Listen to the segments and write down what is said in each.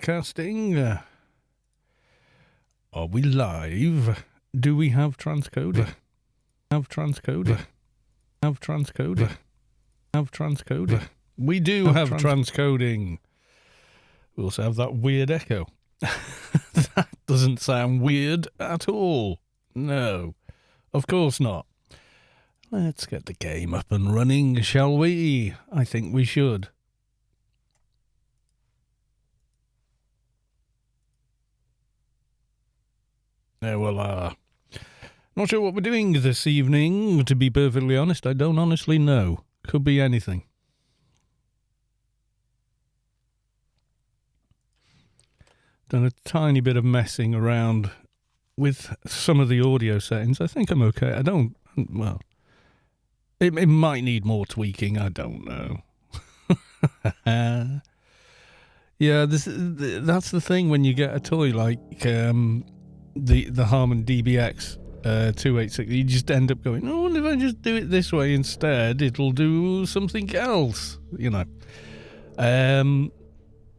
Broadcasting. Are we live? Do we have transcode? Have transcode? Have transcode? Have transcode? We do have transcoding. We also have that weird echo. That doesn't sound weird at all. No, of course not. Let's get the game up and running, shall we? I think we should. Well, not sure what we're doing this evening, to be perfectly honest. I don't honestly know. Could be anything. Done a tiny bit of messing around with some of the audio settings. I think I'm okay. I don't, well, it might need more tweaking. I don't know. Yeah, that's the thing when you get a toy like the Harman DBX 286. You just end up going, oh, if I just do it this way instead, it'll do something else. You know,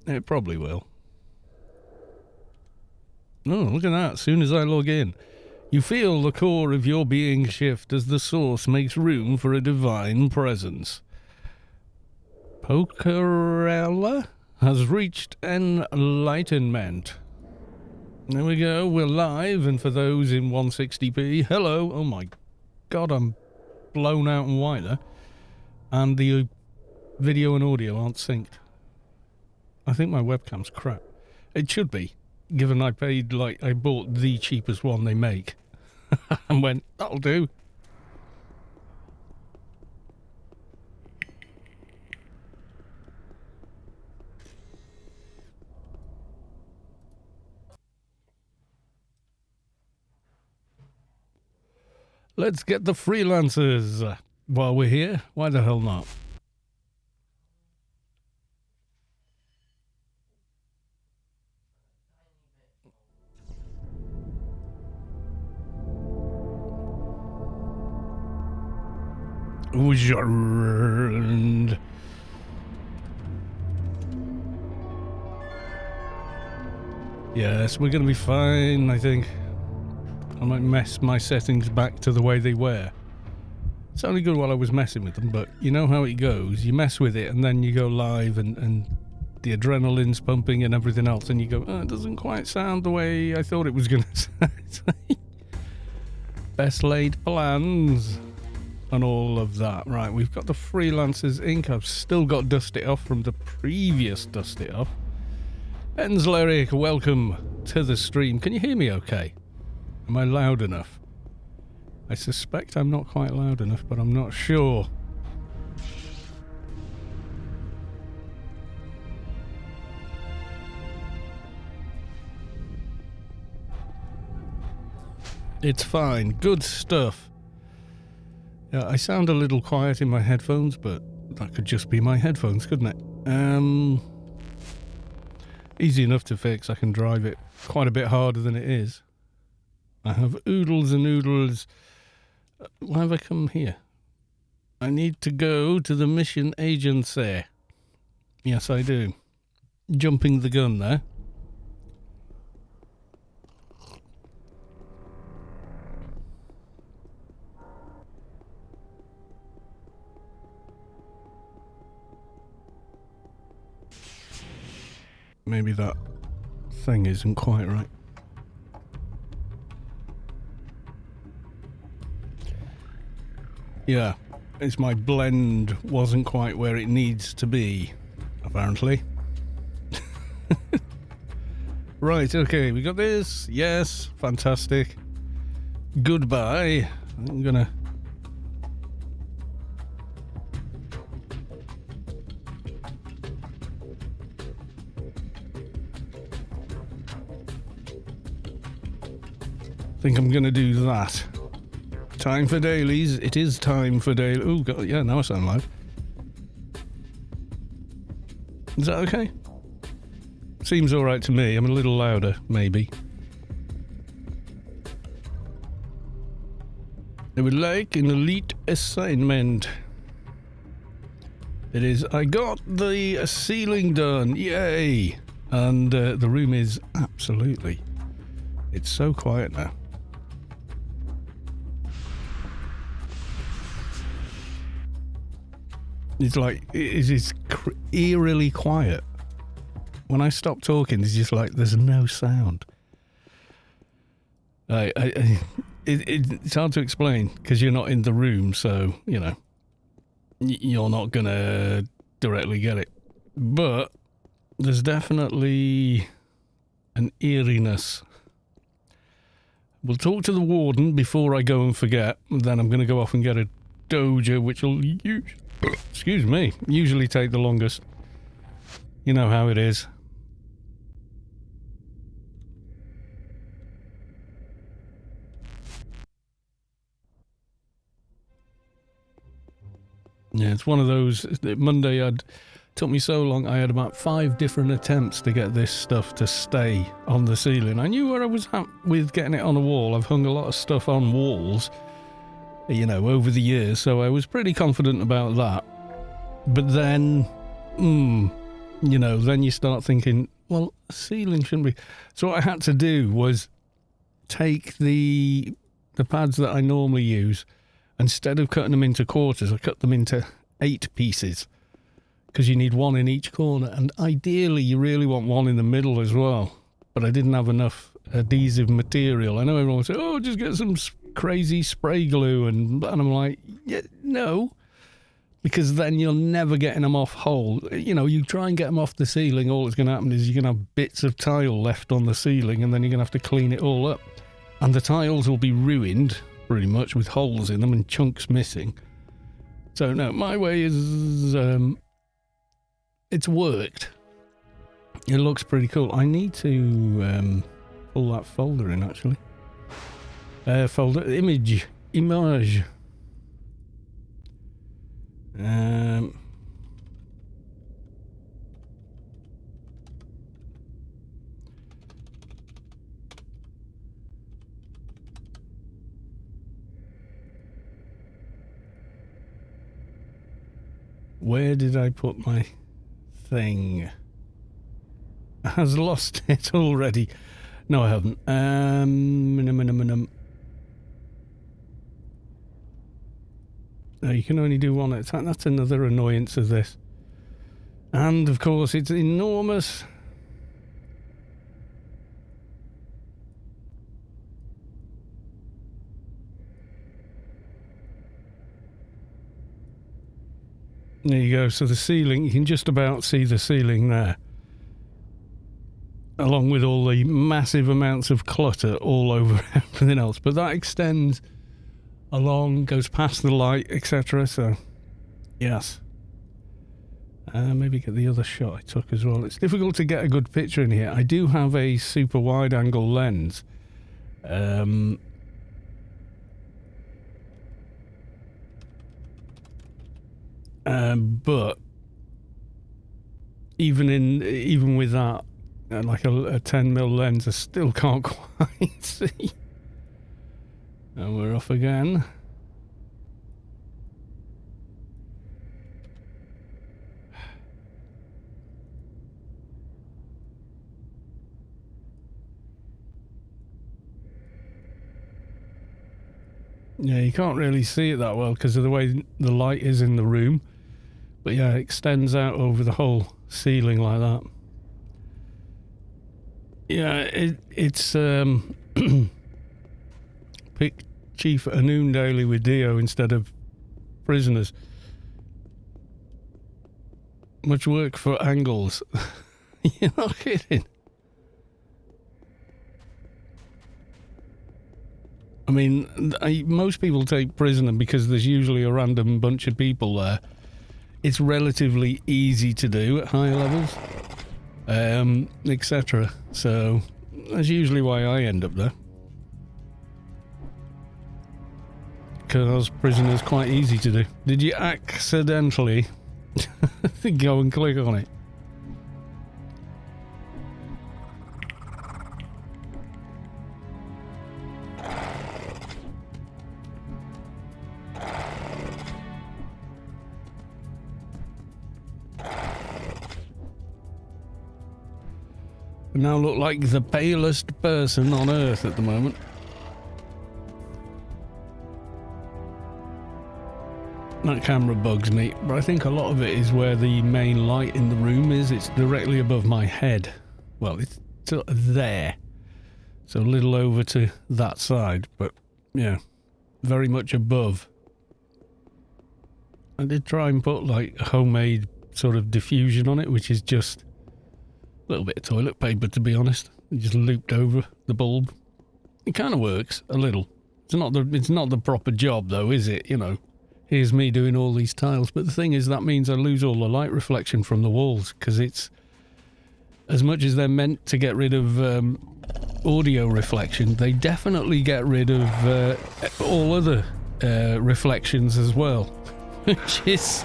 it probably will. Oh, look at that. As soon as I log in, you feel the core of your being shift as the source makes room for a divine presence. Pokerella has reached enlightenment. There we go, we're live, and for those in 160p, hello. Oh my god, I'm blown out and white there. And the video and audio aren't synced. I think my webcam's crap. It should be, given I paid, like, I bought the cheapest one they make. And went, that'll do. Let's get the freelancers while we're here. Why the hell not? Yes, we're going to be fine, I think. I might mess my settings back to the way they were. It's only good while I was messing with them, but you know how it goes. You mess with it and then you go live and the adrenaline's pumping and everything else, and you go, oh, it doesn't quite sound the way I thought it was going to sound. Best laid plans and all of that. Right, we've got the Freelancers Inc. I've still got Dust It Off from the previous Dust It Off. Ben's Lyric, welcome to the stream. Can you hear me okay? Am I loud enough? I suspect I'm not quite loud enough, but I'm not sure. It's fine. Good stuff. Yeah, I sound a little quiet in my headphones, but that could just be my headphones, couldn't it? Easy enough to fix. I can drive it quite a bit harder than it is. I have oodles and oodles. Why have I come here? I need to go to the mission agency. Yes, I do. Jumping the gun there. Maybe that thing isn't quite right. Yeah, it's my blend wasn't quite where it needs to be, apparently. Right, okay, we got this. Yes, fantastic. Goodbye. I'm gonna... think I'm gonna do that. Time for dailies. It is time for dailies. Oh, God, yeah, now I sound live. Is that okay? Seems alright to me. I'm a little louder, maybe. I would like an elite assignment. It is, I got the ceiling done. Yay. And the room is absolutely... It's so quiet now. It's like, it's eerily quiet. When I stop talking, it's just like, there's no sound. It's hard to explain because you're not in the room, so, you know, you're not going to directly get it. But there's definitely an eeriness. We'll talk to the warden before I go and forget, and then I'm going to go off and get a Doja, which will usually take the longest. You know how it is. Yeah, it's one of those. Monday took me so long. I had about 5 different attempts to get this stuff to stay on the ceiling. I knew where I was at with getting it on a wall. I've hung a lot of stuff on walls, you know, over the years, so I was pretty confident about that. But then, you know, then you start thinking, well, a ceiling shouldn't be. So what I had to do was take the pads that I normally use. Instead of cutting them into quarters, I cut them into 8 pieces because you need 1 in each corner, and ideally you really want 1 in the middle as well, but I didn't have enough adhesive material. I know everyone will say, oh, just get some crazy spray glue, and I'm like, yeah, no, because then you're never getting them off whole. You know, you try and get them off the ceiling, all that's going to happen is you're going to have bits of tile left on the ceiling, and then you're going to have to clean it all up, and the tiles will be ruined pretty much with holes in them and chunks missing. So no, my way is it's worked. It looks pretty cool. I need to pull that folder in actually. Folder image. Where did I put my thing? I has lost it already. No, I haven't. No, you can only do 1 at a time. That's another annoyance of this. And, of course, it's enormous. There you go. So the ceiling, you can just about see the ceiling there. Along with all the massive amounts of clutter all over everything else. But that extends along, goes past the light, etc. So, yes. Maybe get the other shot I took as well. It's difficult to get a good picture in here. I do have a super wide angle lens. But even with that, like a 10mm lens, I still can't quite see. And we're off again. Yeah, you can't really see it that well because of the way the light is in the room. But yeah, it extends out over the whole ceiling like that. Yeah, it's pick Chief Aune daily with DIO instead of prisoners. Much work for angles. You're not kidding. I mean, most people take prisoner because there's usually a random bunch of people there. It's relatively easy to do at higher levels, etc. So that's usually why I end up there. Because prisoner's quite easy to do. Did you accidentally go and click on it? now look like the palest person on earth at the moment. That camera bugs me, but I think a lot of it is where the main light in the room is. It's directly above my head. Well, it's sort of there. So a little over to that side, but yeah, very much above. I did try and put like a homemade sort of diffusion on it, which is just a little bit of toilet paper, to be honest. It just looped over the bulb. It kind of works a little. It's not the proper job though, is it? You know, here's me doing all these tiles, but the thing is that means I lose all the light reflection from the walls, because it's, as much as they're meant to get rid of audio reflection, they definitely get rid of all other reflections as well, which is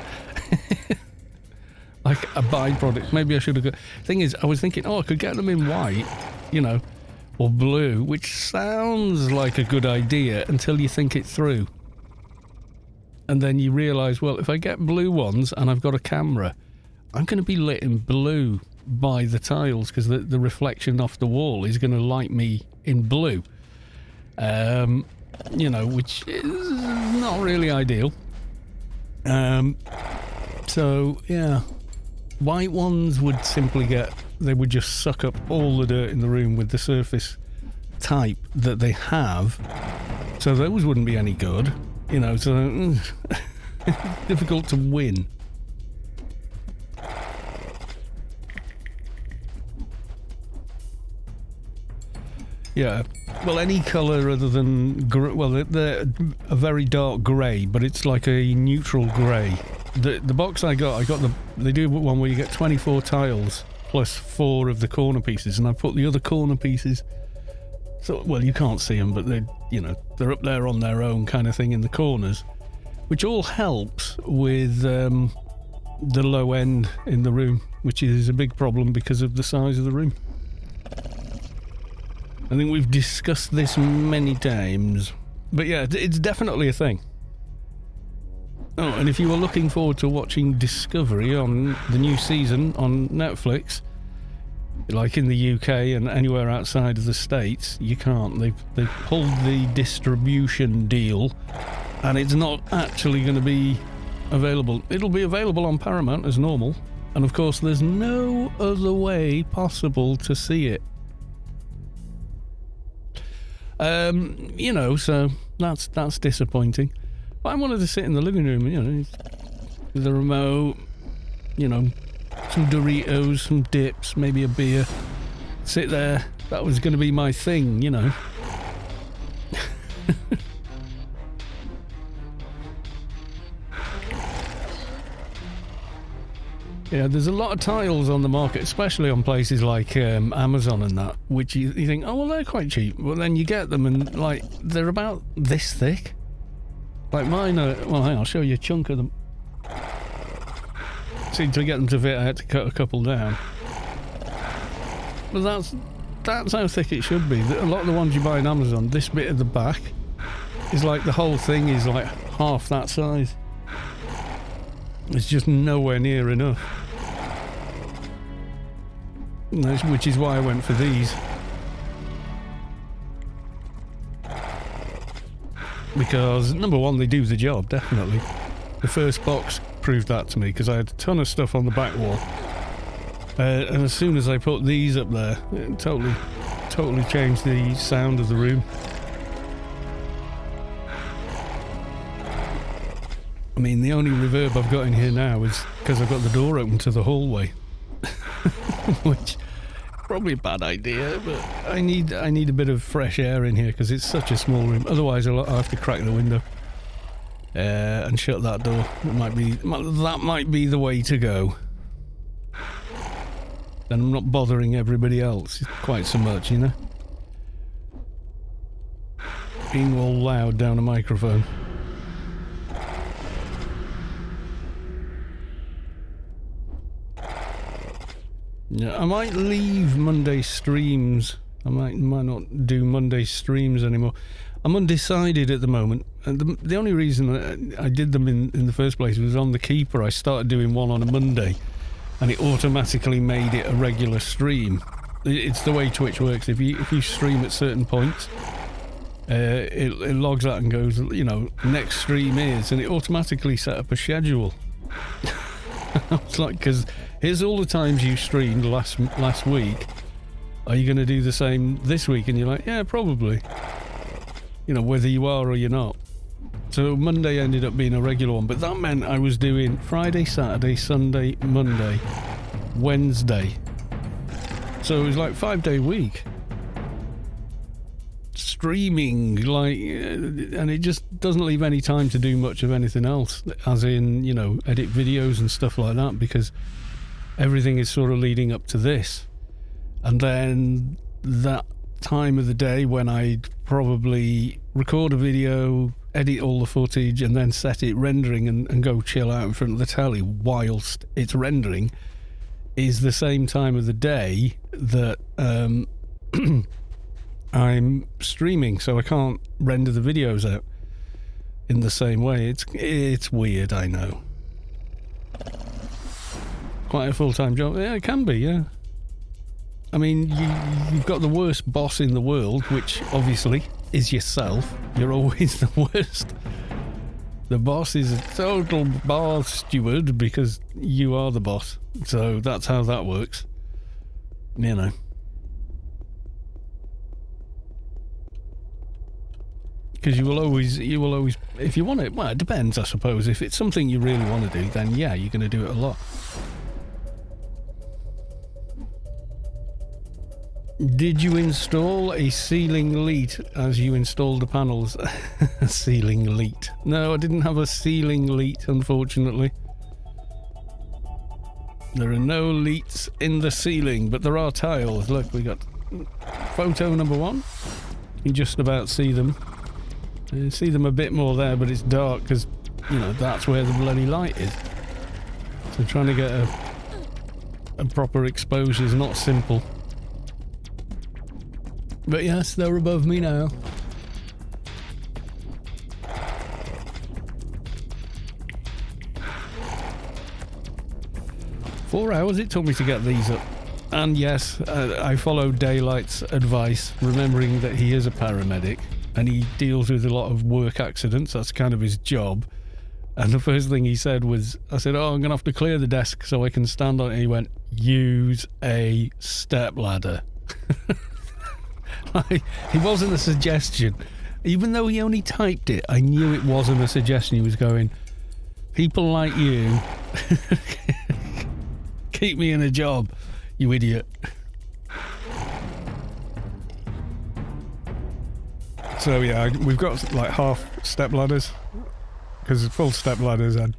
like a byproduct. Maybe I should have got... Thing is, I was thinking, I could get them in white, you know, or blue, which sounds like a good idea until you think it through. And then you realise, well, if I get blue ones and I've got a camera, I'm going to be lit in blue by the tiles, because the reflection off the wall is going to light me in blue. You know, which is not really ideal. So, yeah. White ones would simply they would just suck up all the dirt in the room with the surface type that they have. So those wouldn't be any good. You know, so difficult to win. Yeah, well, any colour other than well, they're a very dark grey, but it's like a neutral grey. The box I got they do one where you get 24 tiles plus 4 of the corner pieces, and I put the other corner pieces. So, well, you can't see them, but they're up there on their own kind of thing in the corners, which all helps with the low end in the room, which is a big problem because of the size of the room. I think we've discussed this many times, but yeah, it's definitely a thing. Oh, and if you were looking forward to watching Discovery on the new season on Netflix, like in the UK and anywhere outside of the States, you can't. They've pulled the distribution deal, and it's not actually going to be available. It'll be available on Paramount as normal, and of course there's no other way possible to see it. So that's disappointing. But I wanted to sit in the living room, with the remote, some Doritos, some dips, maybe a beer. Sit there. That was going to be my thing, Yeah, there's a lot of tiles on the market, especially on places like Amazon and that, which you think, oh, well, they're quite cheap. Well, then you get them and, like, they're about this thick. Like mine are... Well, hang on, I'll show you a chunk of them. See, to get them to fit, I had to cut a couple down. But that's how thick it should be. A lot of the ones you buy on Amazon, this bit at the back is like the whole thing is like half that size. It's just nowhere near enough. Which is why I went for these. Because, number one, they do the job, definitely. The first box proved that to me, because I had a ton of stuff on the back wall. And as soon as I put these up there, it totally changed the sound of the room. I mean, the only reverb I've got in here now is because I've got the door open to the hallway. Which, probably a bad idea, but I need a bit of fresh air in here because it's such a small room. Otherwise, I'll have to crack the window and shut that door. That might be the way to go. Then I'm not bothering everybody else quite so much, Being all loud down a microphone. Yeah, I might leave Monday streams. I might not do Monday streams anymore. I'm undecided at the moment. And the only reason I did them in the first place was on the Keeper. I started doing one on a Monday, and it automatically made it a regular stream. It's the way Twitch works. If you stream at certain points, it logs that and goes, you know, next stream is, and it automatically set up a schedule. It's like, because here's all the times you streamed last week. Are you going to do the same this week? And you're like, yeah, probably. You know, whether you are or you're not. So Monday ended up being a regular one, but that meant I was doing Friday, Saturday, Sunday, Monday, Wednesday. So it was like 5-day week. Streaming, like, and it just doesn't leave any time to do much of anything else, as in, you know, edit videos and stuff like that, because everything is sort of leading up to this. And then that time of the day when I'd probably record a video, edit all the footage, and then set it rendering and go chill out in front of the telly whilst it's rendering, is the same time of the day that I'm streaming, so I can't render the videos out in the same way. It's weird, I know. Quite a full-time job. Yeah, it can be, yeah. I mean, you've got the worst boss in the world, which obviously is yourself. You're always the worst. The boss is a total bar steward because you are the boss. So that's how that works. You know. Because you will always, if you want it, well, it depends, I suppose. If it's something you really want to do, then yeah, you're going to do it a lot. Did you install a ceiling lead as you installed the panels? Ceiling lead. No, I didn't have a ceiling lead, unfortunately. There are no leads in the ceiling, but there are tiles. Look, we got photo number 1. You can just about see them. You see them a bit more there, but it's dark because, you know, that's where the bloody light is. So trying to get a proper exposure is not simple. But yes, they're above me now. Four hours it took me to get these up. And yes, I followed Daylight's advice, remembering that he is a paramedic and he deals with a lot of work accidents. That's kind of his job. And the first thing he said was, I said, oh, I'm going to have to clear the desk so I can stand on it. And he went, use a step ladder. It wasn't a suggestion. Even though he only typed it, I knew it wasn't a suggestion. He was going, people like you keep me in a job, you idiot. So yeah, we've got like half step ladders, because full step ladders I'd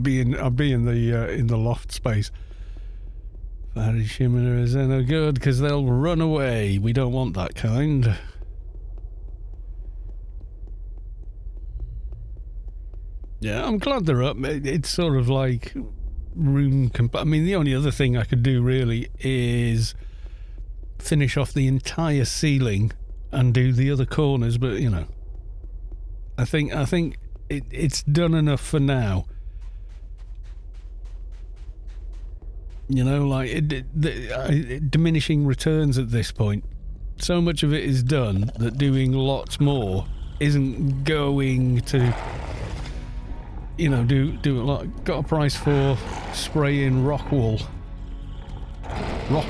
be in the loft space. Fairy shimmerers are no good because they'll run away. We don't want that kind. Yeah, I'm glad they're up. It's sort of like room... I mean, the only other thing I could do really is finish off the entire ceiling and do the other corners, but, you know, I think it's done enough for now. You know, like, diminishing returns at this point. So much of it is done that doing lots more isn't going to, you know, do a lot. Got a price for spraying rock wall, not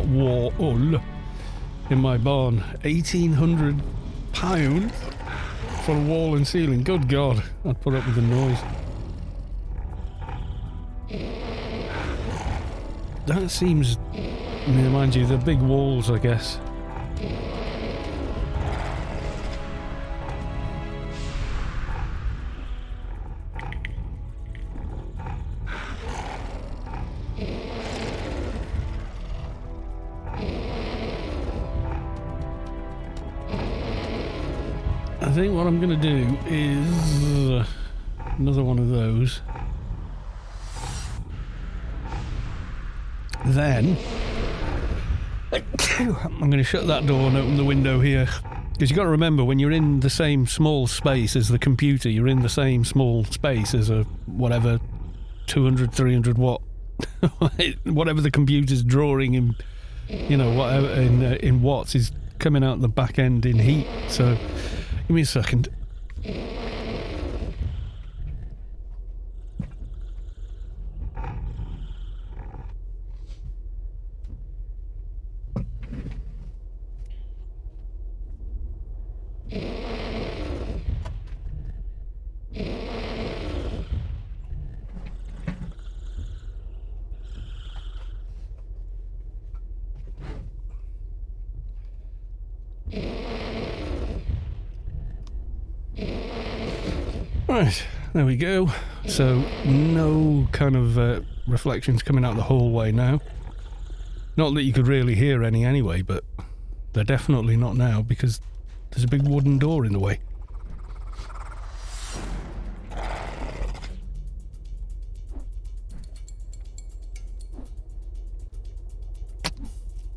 wall, in my barn. £1,800 for wall and ceiling. Good God, I'd put up with the noise. That seems, mind you, the big walls, I guess. I think what I'm going to do is another one of those. Then I'm going to shut that door and open the window here, because you've got to remember, when you're in the same small space as the computer, you're in the same small space as a whatever 200, 300 watt whatever the computer's drawing in you know, whatever in watts is coming out the back end in heat. So give me a second. Right, there we go. So no kind of reflections coming out the hallway now. Not that you could really hear any anyway, but they're definitely not now because there's a big wooden door in the way.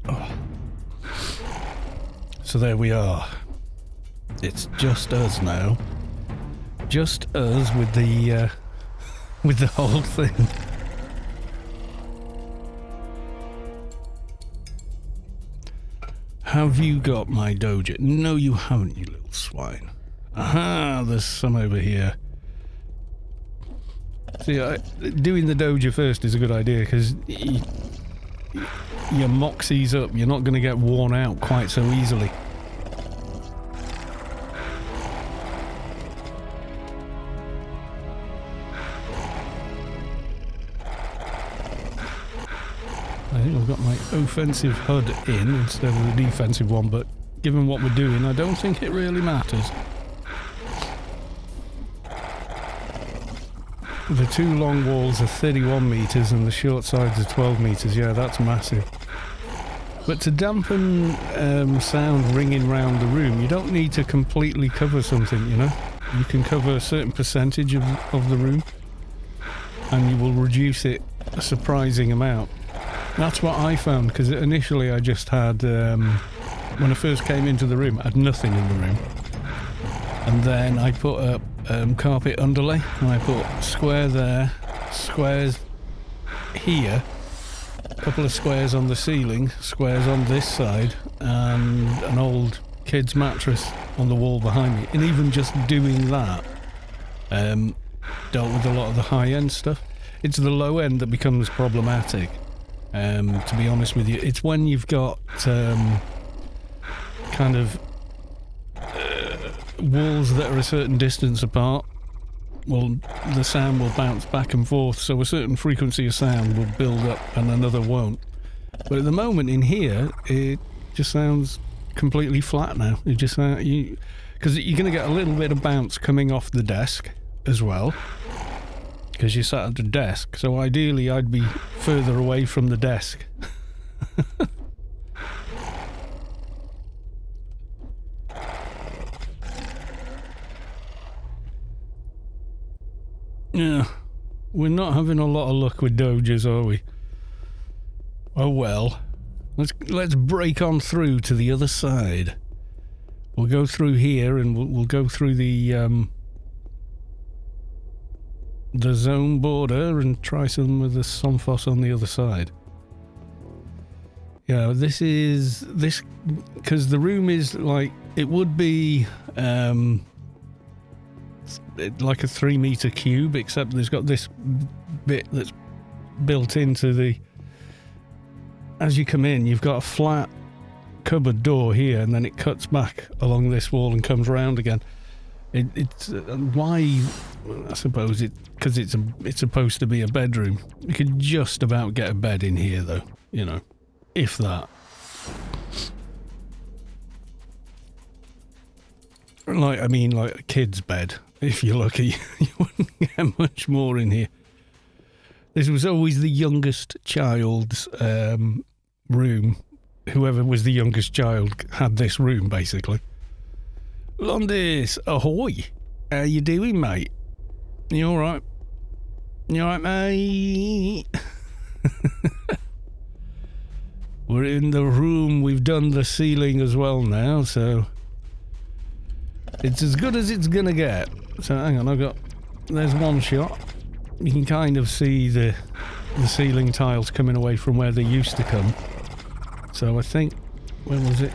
Oh. So there we are. It's just us now. Just us with the whole thing. Have you got my Doja? No, you haven't, you little swine. Aha, there's some over here. See, doing the Doja first is a good idea because your moxie's up. You're not going to get worn out quite so easily. I think I've got my offensive HUD in instead of the defensive one, but given what we're doing, I don't think it really matters. The two long walls are 31 metres and the short sides are 12 metres. Yeah, that's massive. But to dampen sound ringing round the room, you don't need to completely cover something, you know? You can cover a certain percentage of the room and you will reduce it a surprising amount. That's what I found, because initially I just had, when I first came into the room, I had nothing in the room. And then I put up carpet underlay, and I put square there, squares here, a couple of squares on the ceiling, squares on this side, and an old kid's mattress on the wall behind me. And even just doing that dealt with a lot of the high-end stuff. It's the low end that becomes problematic. To be honest with you, it's when you've got kind of walls that are a certain distance apart. Well, the sound will bounce back and forth, so a certain frequency of sound will build up and another won't. But at the moment in here, it just sounds completely flat now. It just because you're going to get a little bit of bounce coming off the desk as well. Because you sat at the desk, so ideally I'd be further away from the desk. Yeah, we're not having a lot of luck with Dojas, are we? Oh well. Let's break on through to the other side. We'll go through here and we'll go through the zone border and try some of the Somphos on the other side. Yeah, this because the room is like, it would be like a 3 meter cube, except there's got this bit that's built into the, as you come in, you've got a flat cupboard door here, and then it cuts back along this wall and comes around again. It's why, I suppose, because it's supposed to be a bedroom. You could just about get a bed in here, though, you know, if that. Like a kid's bed. If you're lucky, you wouldn't get much more in here. This was always the youngest child's room. Whoever was the youngest child had this room, basically. Londis, ahoy! How you doing, mate? You alright? You alright, mate? We're in the room, we've done the ceiling as well now, so it's as good as it's gonna get. So hang on, there's one shot. You can kind of see the ceiling tiles coming away from where they used to come. So I think, where was it?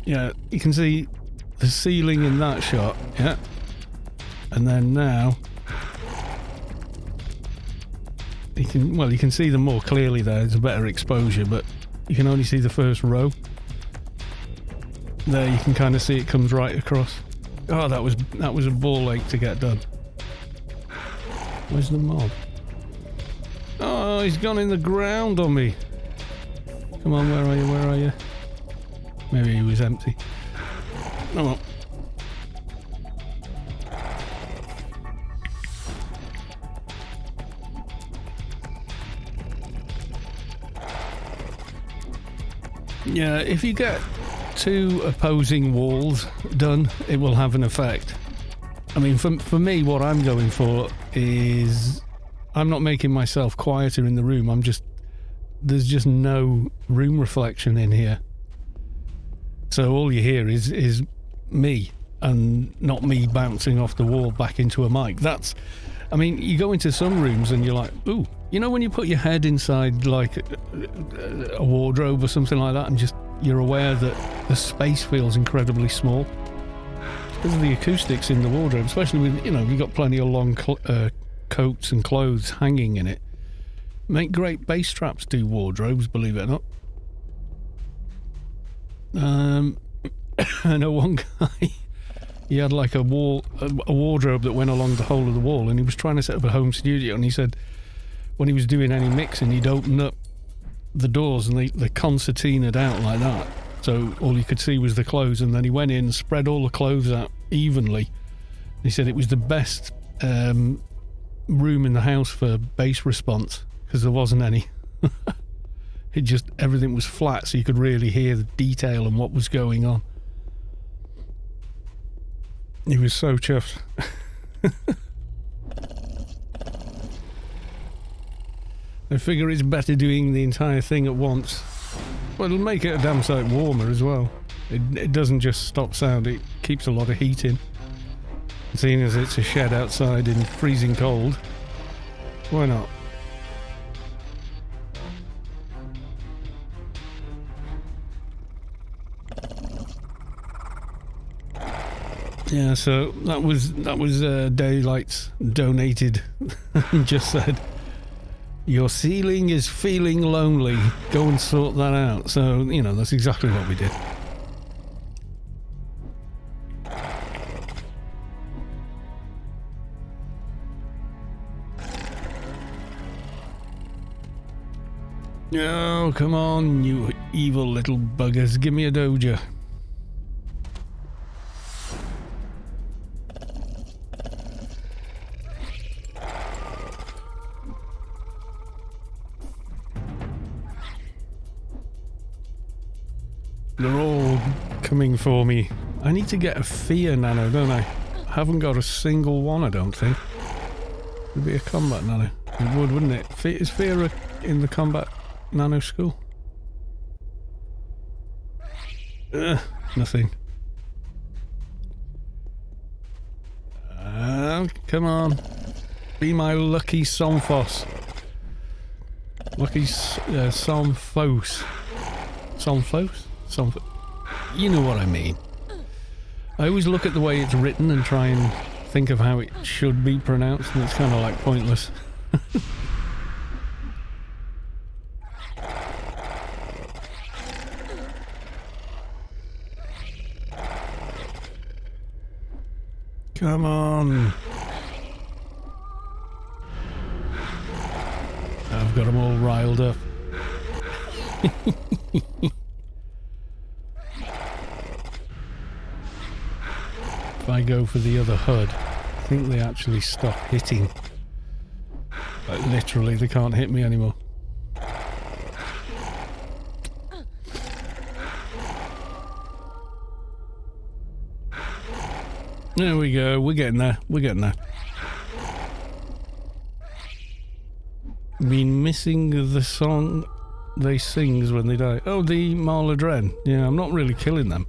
Yeah, you can see the ceiling in that shot, yeah. And then now, you can see them more clearly there. It's a better exposure, but you can only see the first row. There you can kind of see it comes right across. Oh, that was a ball ache to get done. Where's the mob? Oh, he's gone in the ground on me. Come on, where are you? Where are you? Maybe he was empty. Oh well. Yeah, if you get 2 opposing walls done, it will have an effect. I mean, for me, what I'm going for is I'm not making myself quieter in the room. There's just no room reflection in here. So all you hear is me, and not me bouncing off the wall back into a mic. I mean, you go into some rooms and you're like, ooh, you know when you put your head inside like a wardrobe or something like that, and just you're aware that the space feels incredibly small? Because of the acoustics in the wardrobe, especially with, you've got plenty of long coats and clothes hanging in it. Make great bass traps do wardrobes, believe it or not. I know one guy, he had like a wardrobe that went along the whole of the wall, and he was trying to set up a home studio, and he said when he was doing any mixing, he'd open up the doors and they concertinaed out like that. So all you could see was the clothes, and then he went in and spread all the clothes out evenly. He said it was the best room in the house for bass response, because there wasn't any. Everything was flat, so you could really hear the detail and what was going on. He was so chuffed. I figure it's better doing the entire thing at once. Well, it'll make it a damn sight warmer as well. It doesn't just stop sound, it keeps a lot of heat in. Seeing as it's a shed outside in freezing cold, why not? Yeah, so that was Daylight's donated and just said, your ceiling is feeling lonely, go and sort that out. So, that's exactly what we did. Oh, come on, you evil little buggers, give me a Doja. They're all coming for me. I need to get a fear nano, don't I? I haven't got a single one, I don't think. It'd be a combat nano. It would, wouldn't it? Is fear in the combat nano school? Nothing. Come on. Be my lucky Somphos. Lucky Somphos. Somphos? You know what I mean. I always look at the way it's written and try and think of how it should be pronounced, and it's kind of like pointless. Come on. I've got them all riled up. If I go for the other HUD, I think they actually stop hitting. Like literally, they can't hit me anymore. There we go, we're getting there, Been missing the song they sings when they die. Oh, the Marladren. Yeah, I'm not really killing them.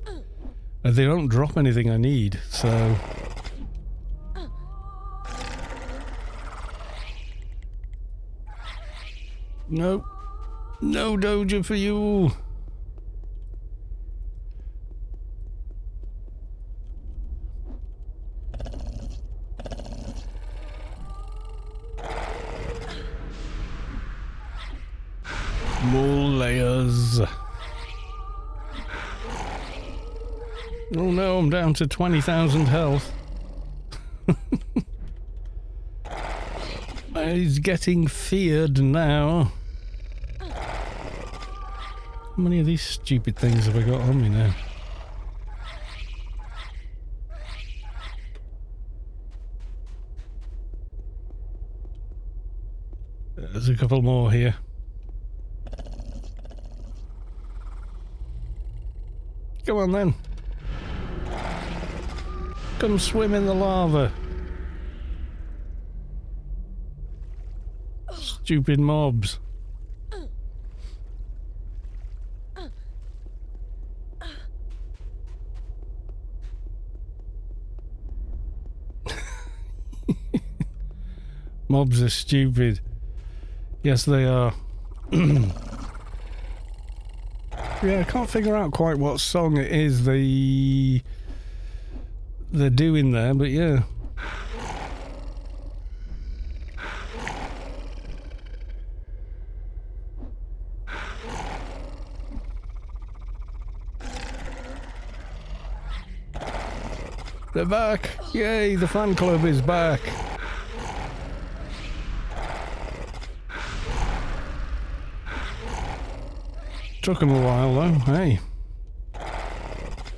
They don't drop anything I need, so... Nope. No Doja for you. More layers. Oh no, I'm down to 20,000 health. He's getting feared now. How many of these stupid things have I got on me now? There's a couple more here. Come on then. Come swim in the lava. Stupid mobs. Mobs are stupid. Yes, they are. Yeah, I can't figure out quite what song it is they're doing there, but yeah. They're back! Yay, the fan club is back! Took them a while though, hey.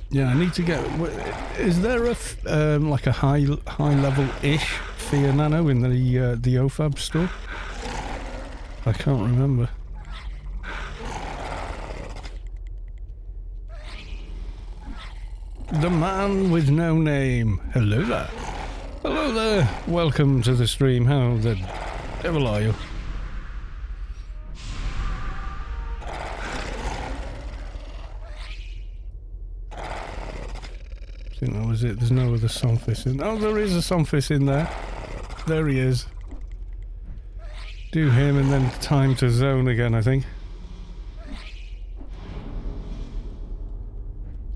Yeah, I need to get... Is there a like a high level-ish Fear Nano in the Ofab store? I can't remember. The man with no name. Hello there. Hello there. Welcome to the stream. How the devil are you? I think that was it. There's no other Somphis in... Oh, there is a Somphis in there. There he is. Do him and then time to zone again, I think.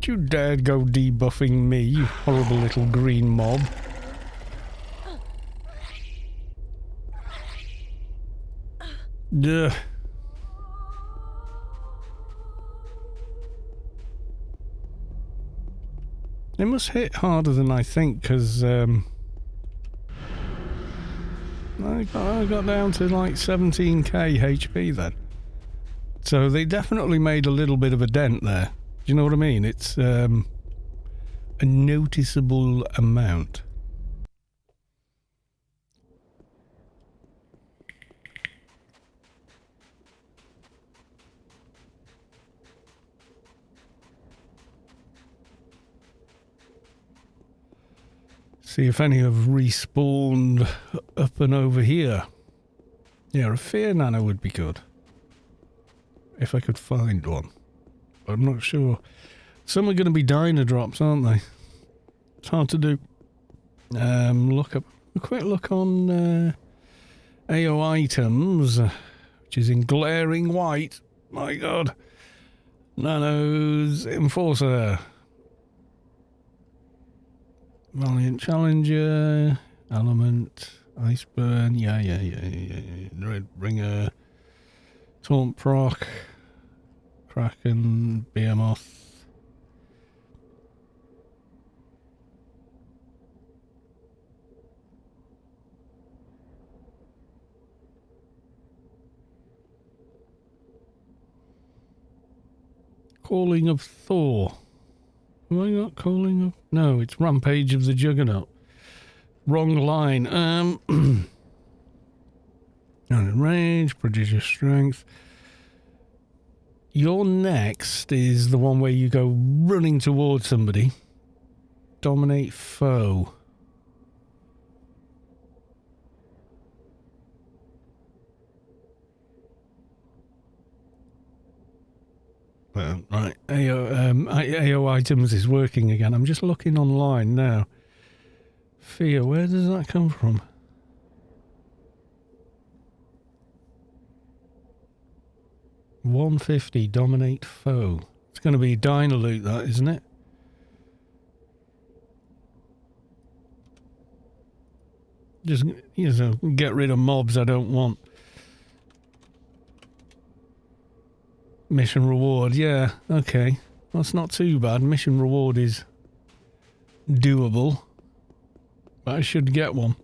Don't you dare go debuffing me, you horrible little green mob. Duh. It must hit harder than I think, because I got down to like 17k HP then. So they definitely made a little bit of a dent there. Do you know what I mean? It's a noticeable amount. See if any have respawned up and over here. Yeah, a Fear Nano would be good. If I could find one. I'm not sure. Some are going to be diner drops, aren't they? It's hard to do. Look up. A quick look on AO items, which is in glaring white. My God. Nanos Enforcer. Valiant Challenger, Element, Iceburn, yeah. Red Ringer, Taunt Proc, Kraken, Behemoth. Calling of Thor. Am I not calling of... No, it's Rampage of the Juggernaut. Wrong line. Range, prodigious strength. Your next is the one where you go running towards somebody. Dominate foe. Right, AO items is working again. I'm just looking online now. Fear, where does that come from? 150, dominate foe. It's going to be dino loot, that, isn't it? Just, you know, get rid of mobs I don't want. Mission reward, yeah, okay. That's not too bad. Mission reward is doable. But I should get one.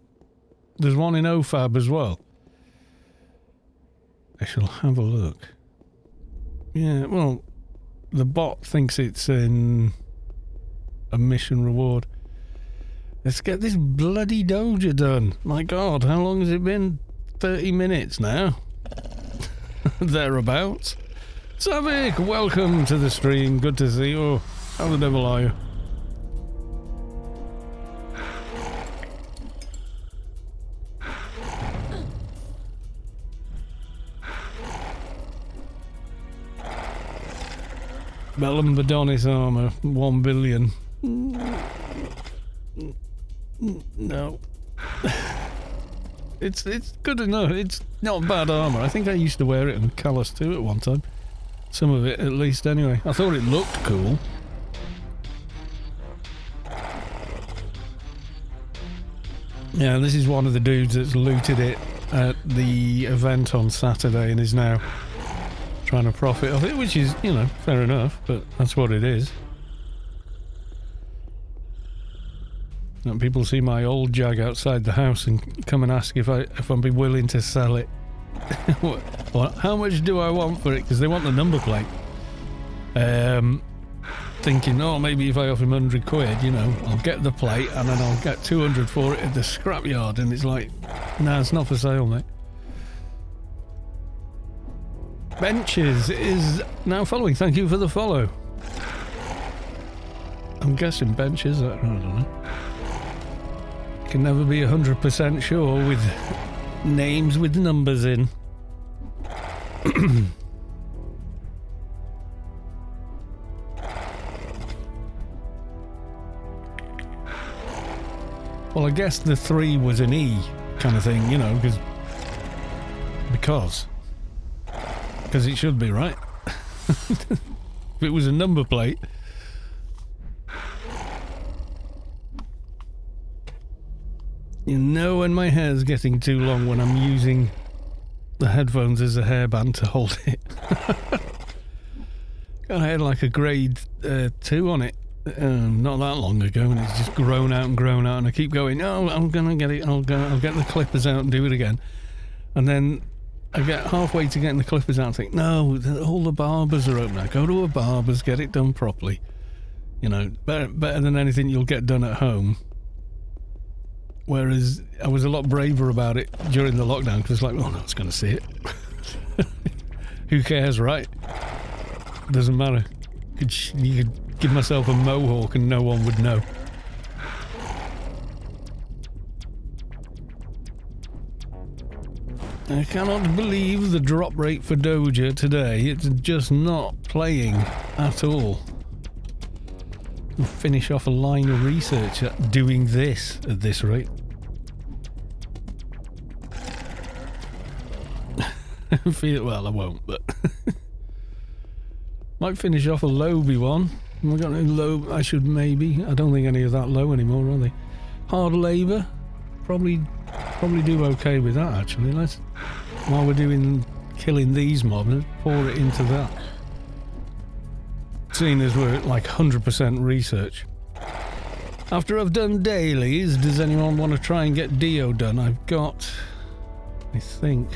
There's one in Ofab as well. I shall have a look. Yeah, well, the bot thinks it's in a mission reward. Let's get this bloody Doja done. My God, how long has it been? 30 minutes now. Thereabouts. Savik, welcome to the stream. Good to see you. How the devil are you? Bellum Badonis armor, 1 billion. No. It's good enough. It's not bad armor. I think I used to wear it in Callus 2 at one time. Some of it, at least, anyway. I thought it looked cool. Yeah, this is one of the dudes that's looted it at the event on Saturday and is now trying to profit off it, which is, you know, fair enough, but that's what it is. And people see my old Jag outside the house and come and ask if I'd be willing to sell it. What? How much do I want for it? Because they want the number plate. Thinking, oh, maybe if I offer him 100 quid, you know, I'll get the plate and then I'll get 200 for it at the scrapyard. And it's like, nah, it's not for sale, mate. Benches is now following. Thank you for the follow. I'm guessing Benches. I don't know. Can never be 100% sure with names with numbers in. Well, I guess the 3 was an E kind of thing, you know, because it should be, right? If it was a number plate. You know when my hair's getting too long when I'm using the headphones as a hairband to hold it. I had like a grade 2 on it not that long ago, and it's just grown out, and I keep going, oh, I'm gonna get it, I'll get the clippers out and do it again. And then I get halfway to getting the clippers out and think, no, all the barbers are open. I go to a barber's, get it done properly. You know, better than anything you'll get done at home. Whereas I was a lot braver about it during the lockdown because it's like, oh, no one's going to see it. Who cares, right? Doesn't matter. You could give myself a mohawk and no one would know. I cannot believe the drop rate for Doja today. It's just not playing at all. We'll finish off a line of research at doing this at this rate. Well, I won't, but might finish off a Lobby one. We got any low? I should maybe. I don't think any of that low anymore, are they? Hard labour, probably do okay with that. Actually, while we're killing these mobs, let's pour it into that. Seeing as we're at like 100% research. After I've done dailies, does anyone want to try and get DIO done? I've got, I think,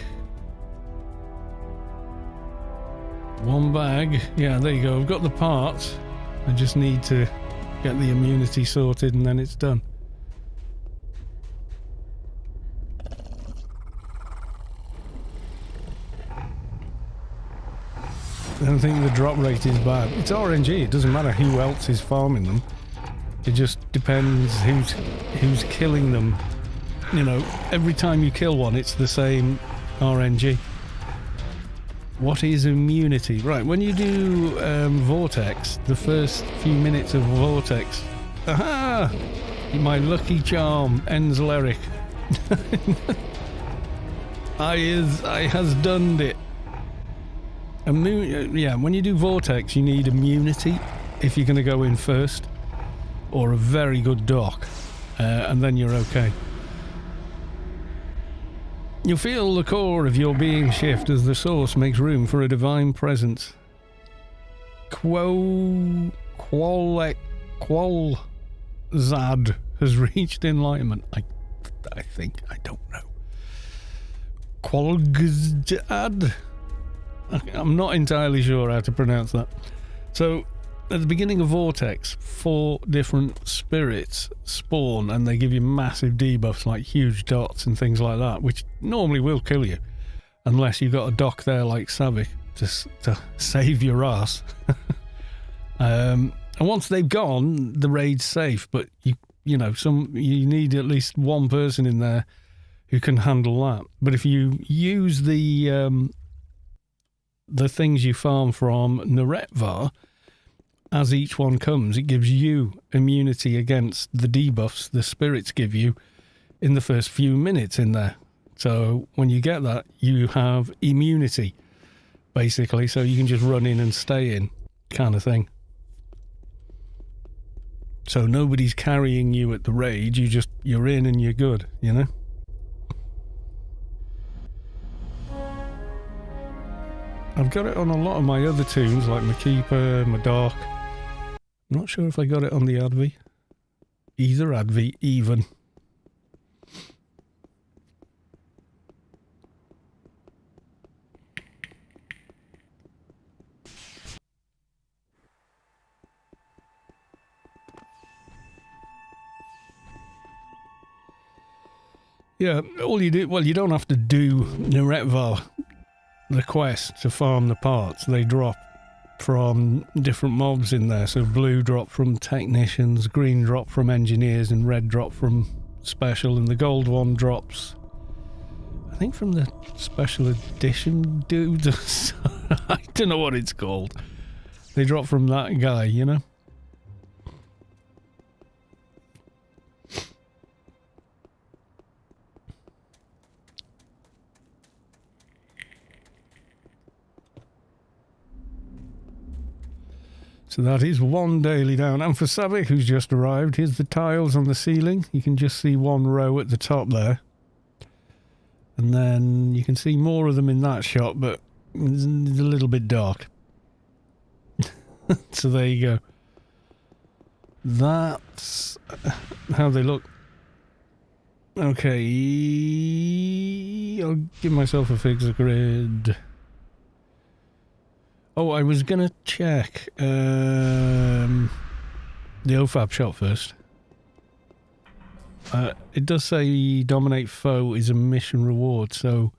1 bag. Yeah, there you go. I've got the parts. I just need to get the immunity sorted and then it's done. I don't think the drop rate is bad. It's RNG. It doesn't matter who else is farming them. It just depends who's killing them. You know, every time you kill one, it's the same RNG. What is immunity? Right, when you do Vortexx, the first few minutes of Vortexx, aha! My lucky charm, Enzleric. I has done it. Yeah, when you do Vortexx, you need immunity if you're going to go in first, or a very good dock, and then you're okay. You feel the core of your being shift as the source makes room for a divine presence. Quolzad has reached enlightenment. I think, I don't know. Quolzad? I'm not entirely sure how to pronounce that. So, at the beginning of Vortexx, 4 different spirits spawn and they give you massive debuffs like huge dots and things like that, which normally will kill you unless you've got a dock there like Savik to save your ass. And once they've gone, the raid's safe, but you need at least one person in there who can handle that. But if you use the things you farm from Naretvar, as each one comes, it gives you immunity against the debuffs the spirits give you in the first few minutes in there. So when you get that, you have immunity, basically, so you can just run in and stay in, kind of thing. So nobody's carrying you at the raid, you're in and you're good, you know? I've got it on a lot of my other tunes, like my Keeper, my Dark. I'm not sure if I got it on the Advi. Either Advi, even. Yeah, all you do, well, you don't have to do Naretvar, the quest, to farm the parts. They drop from different mobs in there. So blue drop from technicians, green drop from engineers, and red drop from special, and the gold one drops, I think, from the special edition dude. I don't know what it's called. They drop from that guy, you know? So that is one daily down. And for Savik, who's just arrived, here's the tiles on the ceiling. You can just see one row at the top there. And then you can see more of them in that shot, but it's a little bit dark. So there you go. That's how they look. Okay. I'll give myself a fixer grid. Oh, I was going to check the Ofab shot first. It does say dominate foe is a mission reward, so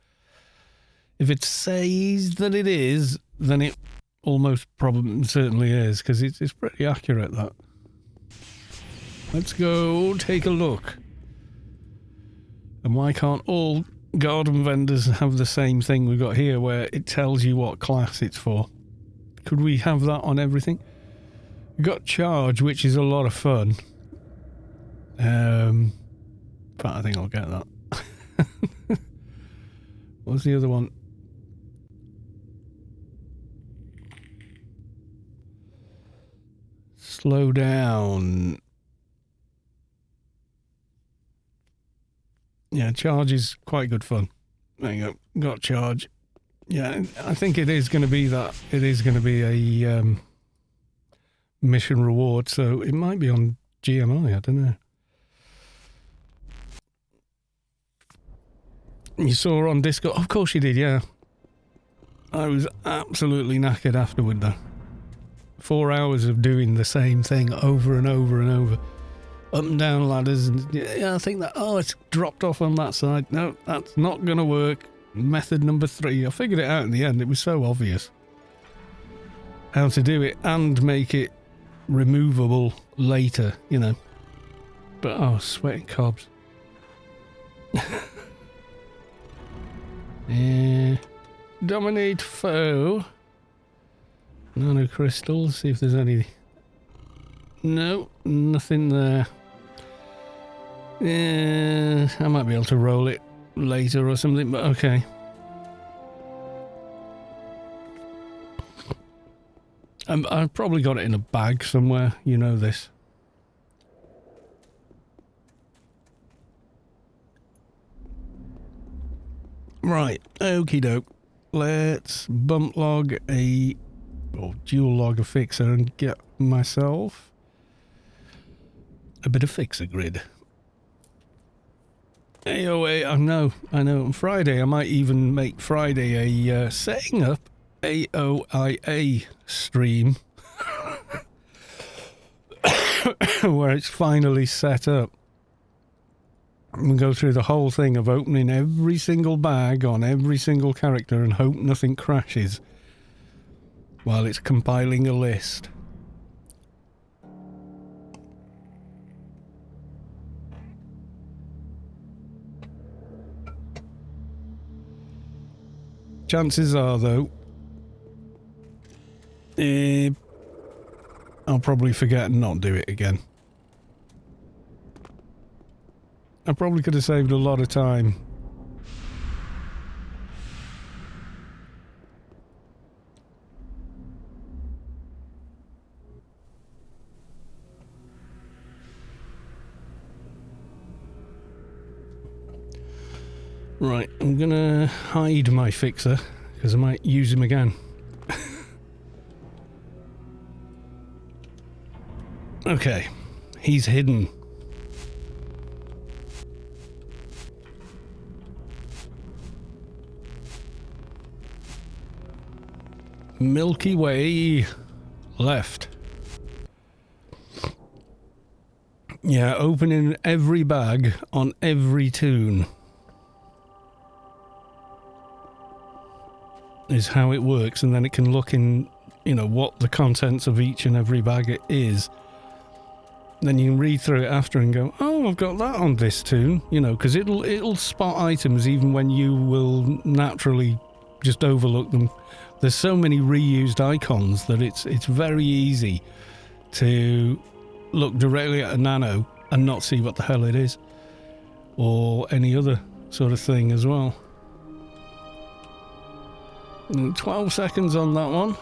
if it says that it is, then it almost probably certainly is, because it's pretty accurate, that. Let's go take a look. And why can't all garden vendors have the same thing we've got here, where it tells you what class it's for? Could we have that on everything? We've got charge, which is a lot of fun. But I think I'll get that. What's the other one? Slow down. Yeah, charge is quite good fun. There you go. Got charge. Yeah, I think it is going to be that. It is going to be a mission reward, so it might be on GMI, I don't know. You saw on Discord? Of course you did, yeah. I was absolutely knackered afterward, though. 4 hours of doing the same thing over and over and over. Up and down ladders, and yeah, I think that, it's dropped off on that side. No, that's not going to work. Method number 3. I figured it out in the end. It was so obvious how to do it and make it removable later, you know. But, sweating cobs. Dominate foe. Nano crystals. See if there's any. No, nothing there. I might be able to roll it later or something, but okay. I've probably got it in a bag somewhere, you know this. Right, okie doke. Let's bump log or dual log a fixer and get myself a bit of fixer grid. AOA, I know, on Friday I might even make Friday a setting up AOIA stream where it's finally set up. And go through the whole thing of opening every single bag on every single character and hope nothing crashes while it's compiling a list. Chances are, though, I'll probably forget and not do it again. I probably could have saved a lot of time. Right, I'm gonna hide my fixer, because I might use him again. Okay, he's hidden. Milky Way left. Yeah, opening every bag on every toon is how it works, and then it can look in, you know, what the contents of each and every bag is. Then you can read through it after and go, oh, I've got that on this toon, you know, because it'll spot items even when you will naturally just overlook them. There's so many reused icons that it's very easy to look directly at a nano and not see what the hell it is, or any other sort of thing as well. 12 seconds on that one.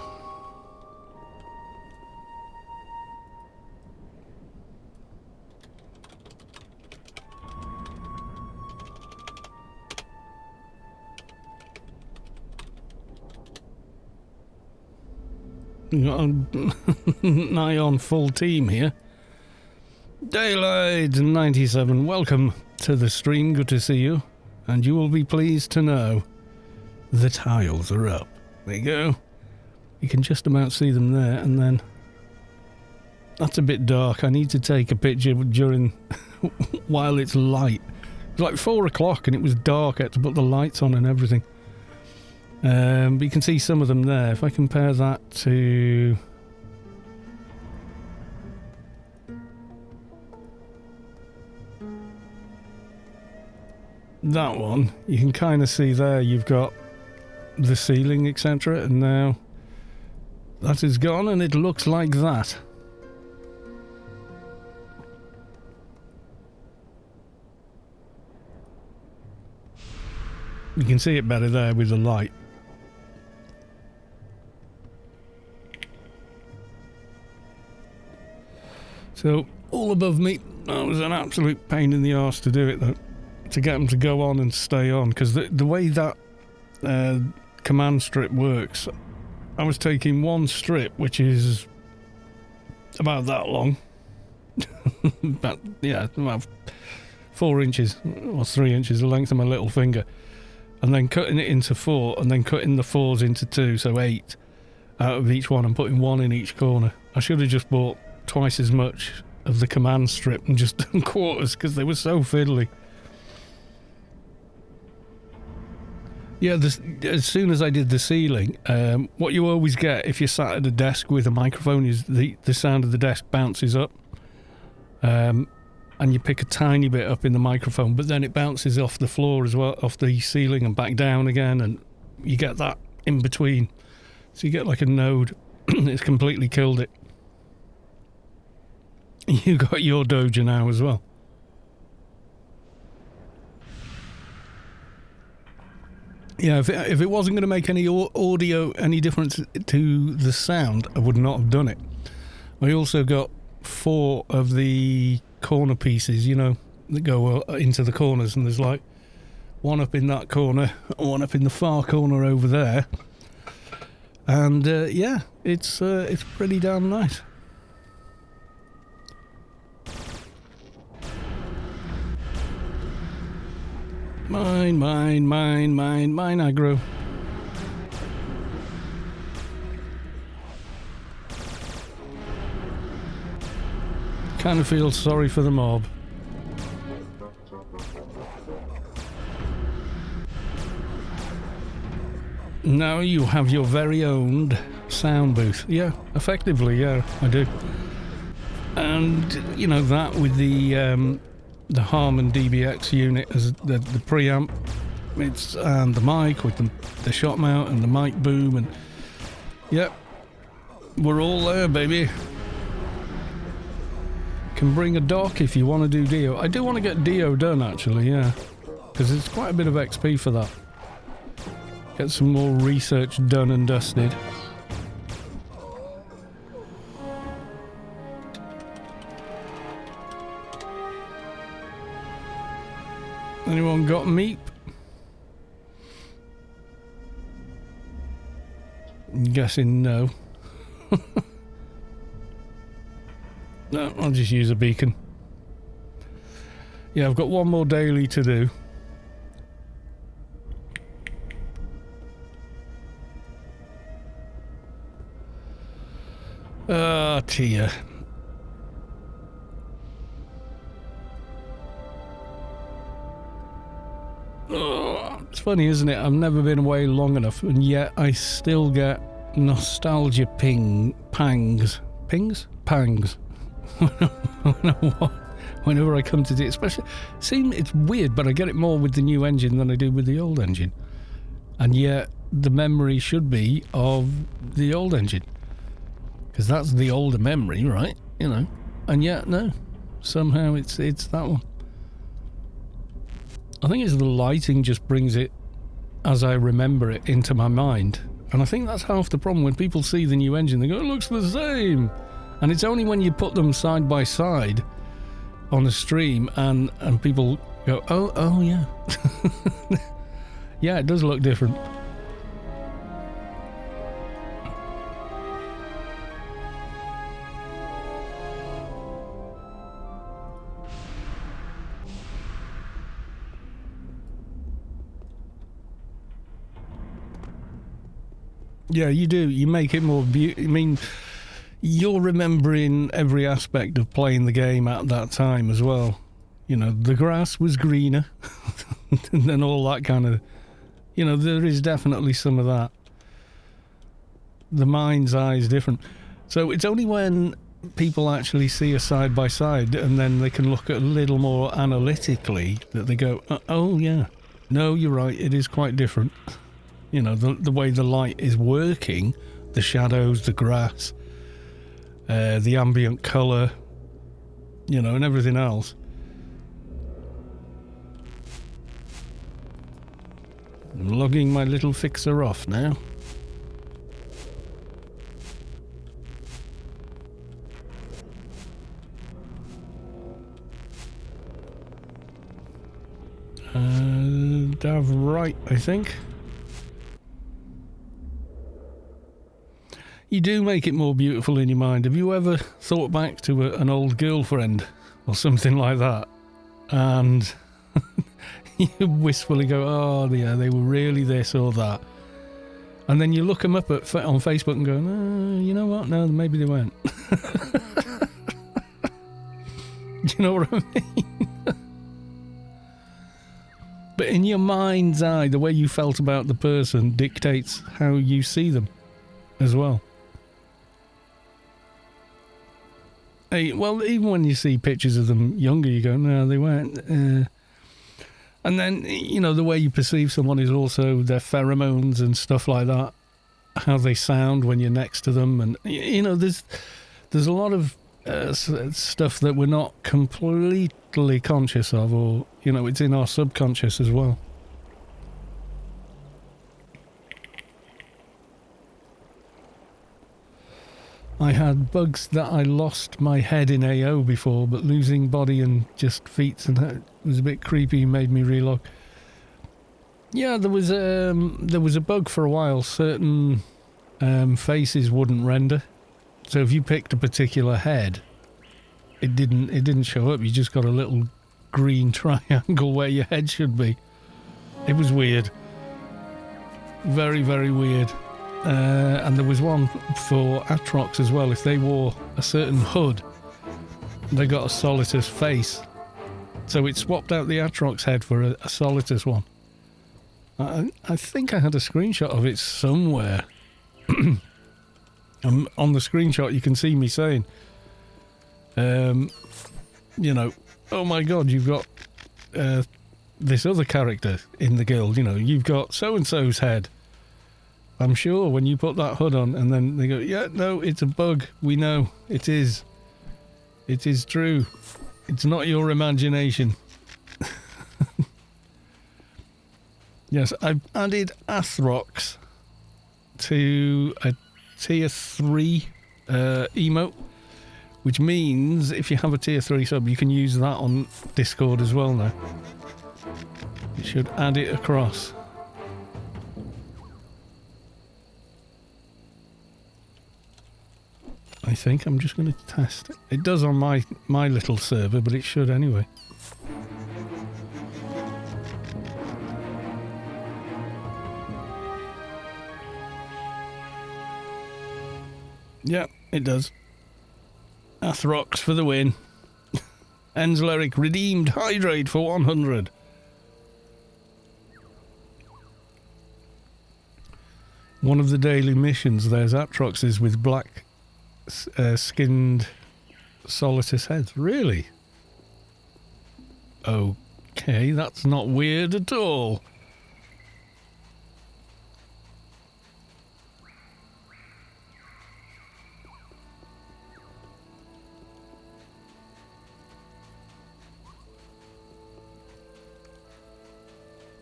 Got a nigh on full team here. Daylight 97, welcome to the stream, good to see you. And you will be pleased to know the tiles are up. There you go. You can just about see them there, and then that's a bit dark. I need to take a picture during while it's light. It's like 4 o'clock and it was dark. I had to put the lights on and everything. But you can see some of them there. If I compare that to that one, you can kind of see there you've got the ceiling, etc. And now that is gone and it looks like that. You can see it better there with the light. So, all above me, that was an absolute pain in the arse to do it though. To get them to go on and stay on, because the way that command strip works, I was taking one strip, which is about that long. about 4 inches, or 3 inches, the length of my little finger. And then cutting it into 4, and then cutting the 4s into 2, so 8 out of each one, and putting 1 in each corner. I should have just bought twice as much of the command strip and just done quarters, because they were so fiddly. Yeah, as soon as I did the ceiling, what you always get if you're sat at a desk with a microphone is the sound of the desk bounces up. And you pick a tiny bit up in the microphone, but then it bounces off the floor as well, off the ceiling and back down again, and you get that in between. So you get like a node. It's completely killed it. You got your Doja now as well. Yeah, if it wasn't going to make any audio, any difference to the sound, I would not have done it. I also got 4 of the corner pieces, you know, that go into the corners, and there's like one up in that corner, one up in the far corner over there. And yeah, it's pretty damn nice. Mine aggro. Kind of feel sorry for the mob. Now you have your very own sound booth. Yeah, effectively, yeah, I do. And, you know, that with the Harman DBX unit as the preamp, and the mic with the shot mount and the mic boom, and yep, we're all there, baby. Can bring a dock if you want to do DIO. I do want to get DIO done, actually, yeah, because it's quite a bit of XP for that. Get some more research done and dusted. Anyone got meep? I'm guessing no. No, I'll just use a beacon. Yeah, I've got one more daily to do. Ah, Tia. Oh, it's funny, isn't it? I've never been away long enough, and yet I still get nostalgia pangs. Pangs. Whenever I come to do it, especially, it's weird, but I get it more with the new engine than I do with the old engine. And yet, the memory should be of the old engine. Because that's the older memory, right? You know. And yet, no. Somehow it's that one. I think it's the lighting just brings it, as I remember it, into my mind. And I think that's half the problem. When people see the new engine, they go, it looks the same. And it's only when you put them side by side on the stream and people go, oh yeah. Yeah, it does look different. Yeah, you do. You make it more beautiful. I mean, you're remembering every aspect of playing the game at that time as well. You know, the grass was greener and then all that kind of... You know, there is definitely some of that. The mind's eye is different. So it's only when people actually see a side-by-side and then they can look at a little more analytically that they go, oh, yeah. No, you're right, it is quite different. You know, the way the light is working, the shadows, the grass, the ambient colour, you know, and everything else. I'm logging my little fixer off now. Dav right, I think. You do make it more beautiful in your mind. Have you ever thought back to an old girlfriend or something like that? And you wistfully go, oh, yeah, they were really this or that. And then you look them up on Facebook and go, no, you know what? No, maybe they weren't. Do you know what I mean? But in your mind's eye, the way you felt about the person dictates how you see them as well. Well, even when you see pictures of them younger, you go, no, they weren't. And then, you know, the way you perceive someone is also their pheromones and stuff like that, how they sound when you're next to them. And, you know, there's a lot of stuff that we're not completely conscious of, or, you know, it's in our subconscious as well. I had bugs that I lost my head in AO before, but losing body and just feet and that was a bit creepy, made me relog. Yeah, there was a bug for a while. Certain faces wouldn't render. So if you picked a particular head, it didn't show up. You just got a little green triangle where your head should be. It was weird. Very, very weird. And there was one for Atrox as well. If they wore a certain hood, they got a Solitus face. So it swapped out the Atrox head for a Solitus one. I think I had a screenshot of it somewhere. On the screenshot you can see me saying, you know, oh my god, you've got this other character in the guild, you know, you've got so-and-so's head. I'm sure when you put that hood on, and then they go, yeah, no, it's a bug. We know. It is. It is true. It's not your imagination. Yes, I've added Athrox to a tier 3 emote, which means if you have a tier 3 sub, you can use that on Discord as well now. You should add it across. I think I'm just going to test it. It does on my little server, but it should anyway. Yeah, it does. Athrox for the win. Enzleric redeemed Hydrate for 100. One of the daily missions, there's Atroxes with black skinned Solitus heads. Really? Okay, that's not weird at all.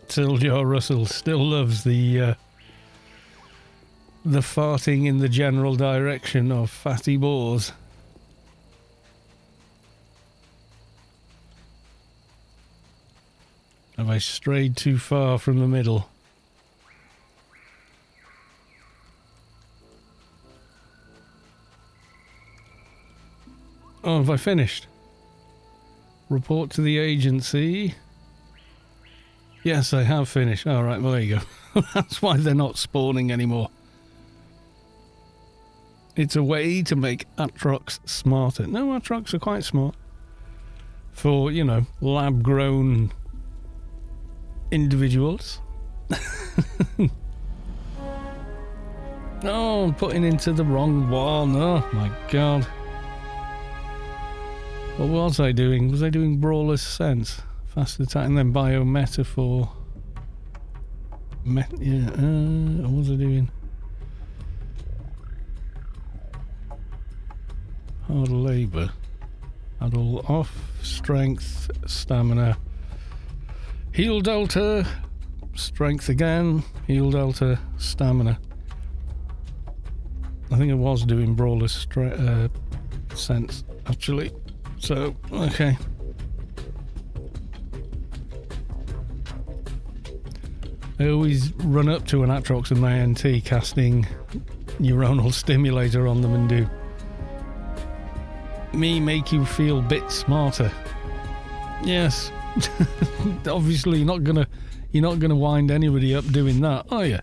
Siljar Russell still loves the farting in the general direction of fatty boars. Have I strayed too far from the middle? Oh, have I finished? Report to the agency. Yes, I have finished. All right, well, there you go. That's why they're not spawning anymore. It's a way to make Atrox smarter. No, Atrox are quite smart. For, you know, lab-grown individuals. Oh, I'm putting into the wrong one. Oh, my God. What was I doing? Was I doing Brawler's Sense? Fast attack and then biometaphor. What was I doing? Hard labour. Add all off. Strength, stamina. Heal delta. Strength again. Heal delta, stamina. I think I was doing Brawler's Sense, actually. So, okay. I always run up to an Atrox with my NT, casting neuronal stimulator on them and do me make you feel a bit smarter. Yes. Obviously you're not gonna wind anybody up doing that, are you?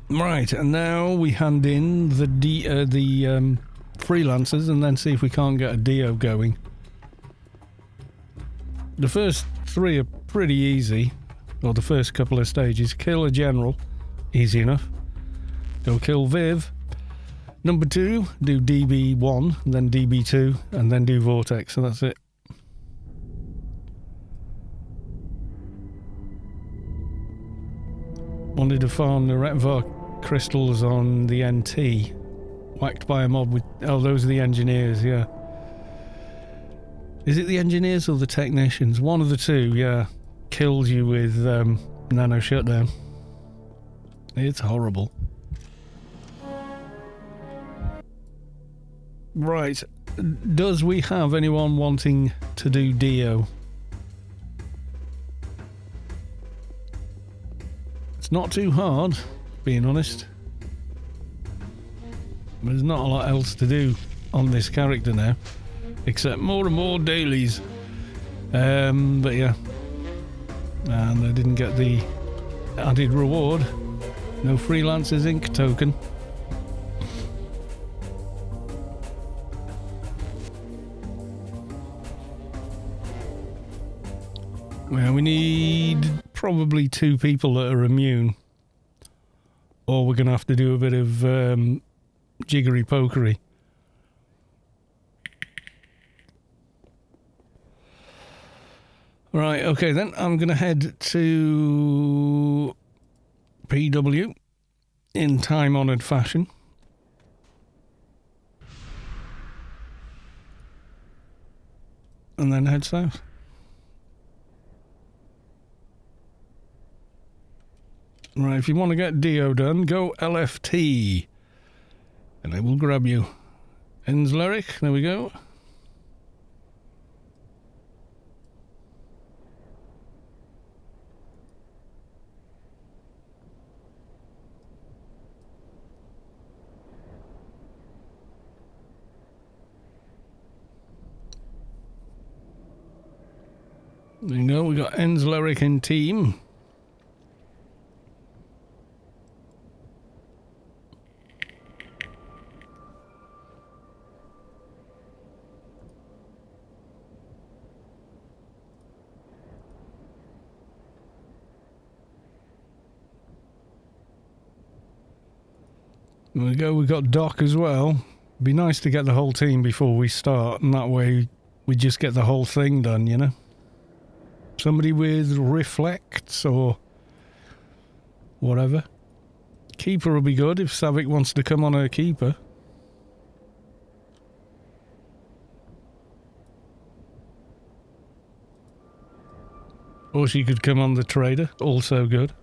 Right, and now we hand in the freelancers and then see if we can't get a DIO going. The first 3 are pretty easy, or the first couple of stages. Kill a general, easy enough. Go kill Viv. Number 2, do DB1, then DB2, and then do Vortexx, so that's it. Wanted to farm the Retvar crystals on the NT. Whacked by a mob with... Oh, those are the engineers, yeah. Is it the engineers or the technicians? One of the two, yeah. Kills you with nano shutdown. It's horrible. Right. Does we have anyone wanting to do DIO? It's not too hard, being honest. There's not a lot else to do on this character now, except more and more dailies. But yeah. And I didn't get the added reward. No Freelancers Inc. token. Well, we need probably 2 people that are immune. Or we're going to have to do a bit of jiggery pokery. Right, okay then. I'm going to head to PW in time-honoured fashion. And then head south. Right, if you want to get DIO done, go LFT. And I will grab you. Ends lyric, there we go. There you go, we got Ends lyric in team. There we go, we've got Doc as well. Be nice to get the whole team before we start, and that way we just get the whole thing done, you know? Somebody with reflects or whatever. Keeper will be good if Savik wants to come on a keeper. Or she could come on the trader, also good.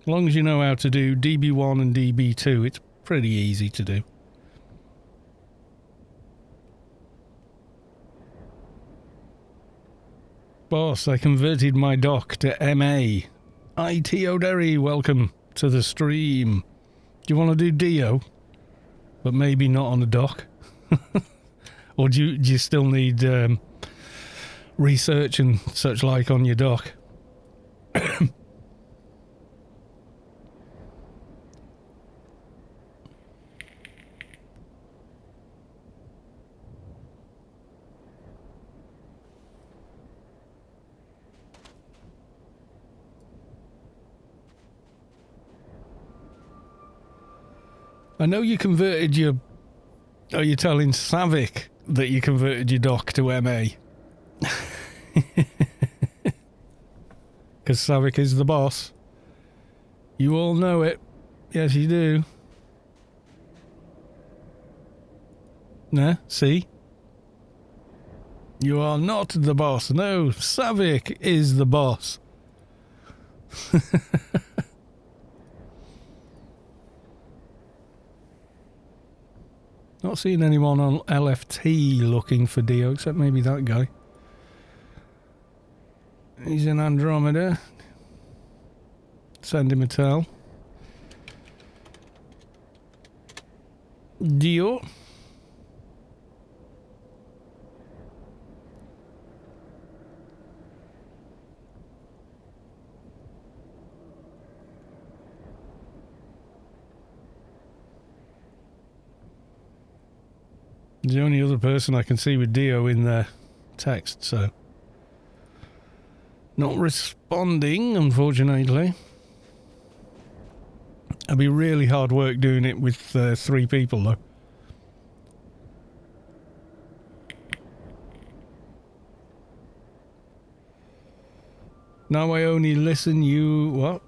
As long as you know how to do DB1 and DB2, it's pretty easy to do. Boss, I converted my doc to MA. IT O'Derry, welcome to the stream. Do you want to do DIO? But maybe not on the dock? Or do you still need research and such like on your dock? I know you converted your... Are you telling Savik that you converted your doc to MA? Because Savik is the boss. You all know it. Yes, you do. Nah, see? You are not the boss. No, Savik is the boss. Not seeing anyone on LFT looking for DIO, except maybe that guy. He's in Andromeda. Send him a tell. DIO. The only other person I can see with DIO in their text, so... Not responding, unfortunately. It'll be really hard work doing it with 3 people, though. Now I only listen you... What?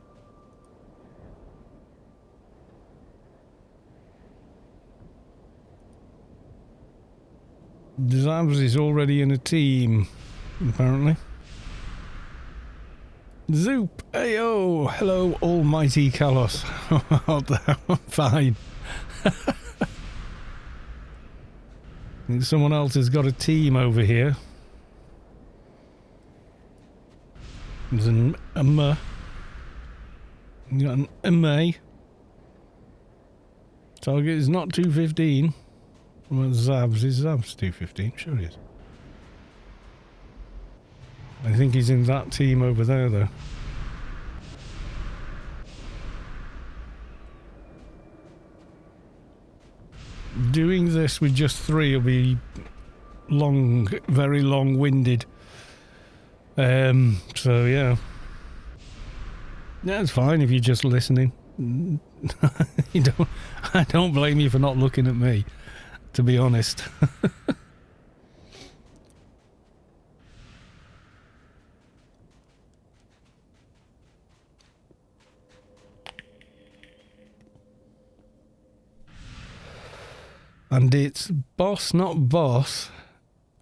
Zabs is already in a team, apparently. Zoop! Ayo! Hello, almighty Kalos. Fine. I think someone else has got a team over here. There's an M. You got an MA. Target is not 215. Well, Zabs is 215. Sure he is. I think he's in that team over there, though. Doing this with just 3 will be long, very long-winded. So yeah. Yeah, it's fine if you're just listening. I don't blame you for not looking at me, to be honest. And it's boss, not boss,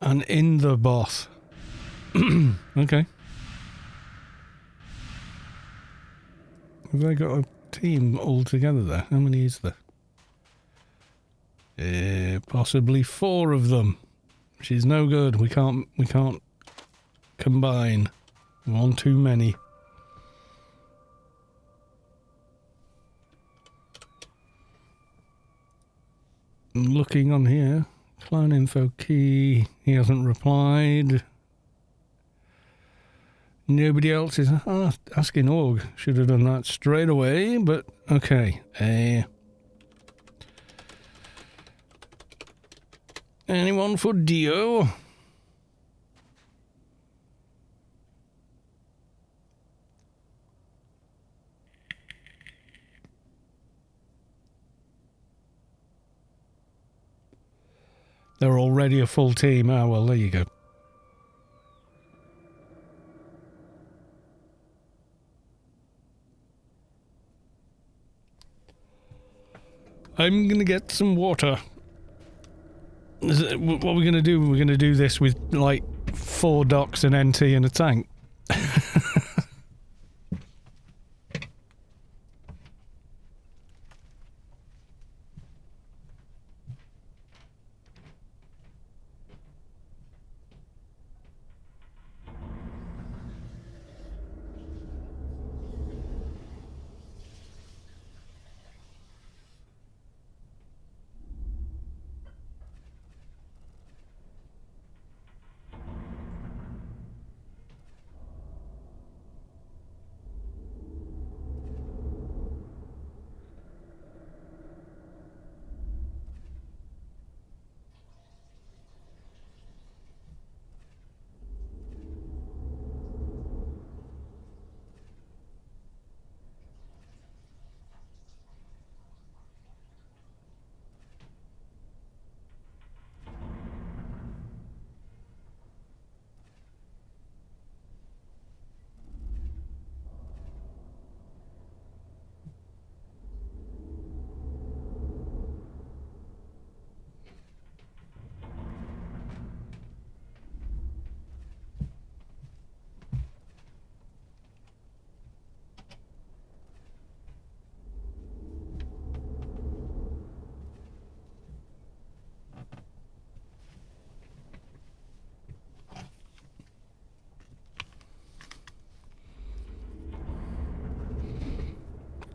and in the boss. Okay. Have they got a team all together there? How many is there? Possibly 4 of them. Which is no good. We can't combine. One too many. Looking on here, client info key, he hasn't replied. Nobody else is asking org. Should have done that straight away, but okay. Anyone for DIO? They're already a full team. Ah, well, there you go. I'm going to get some water. What are we going to do? We're going to do this with, like, 4 docks, an NT and a tank.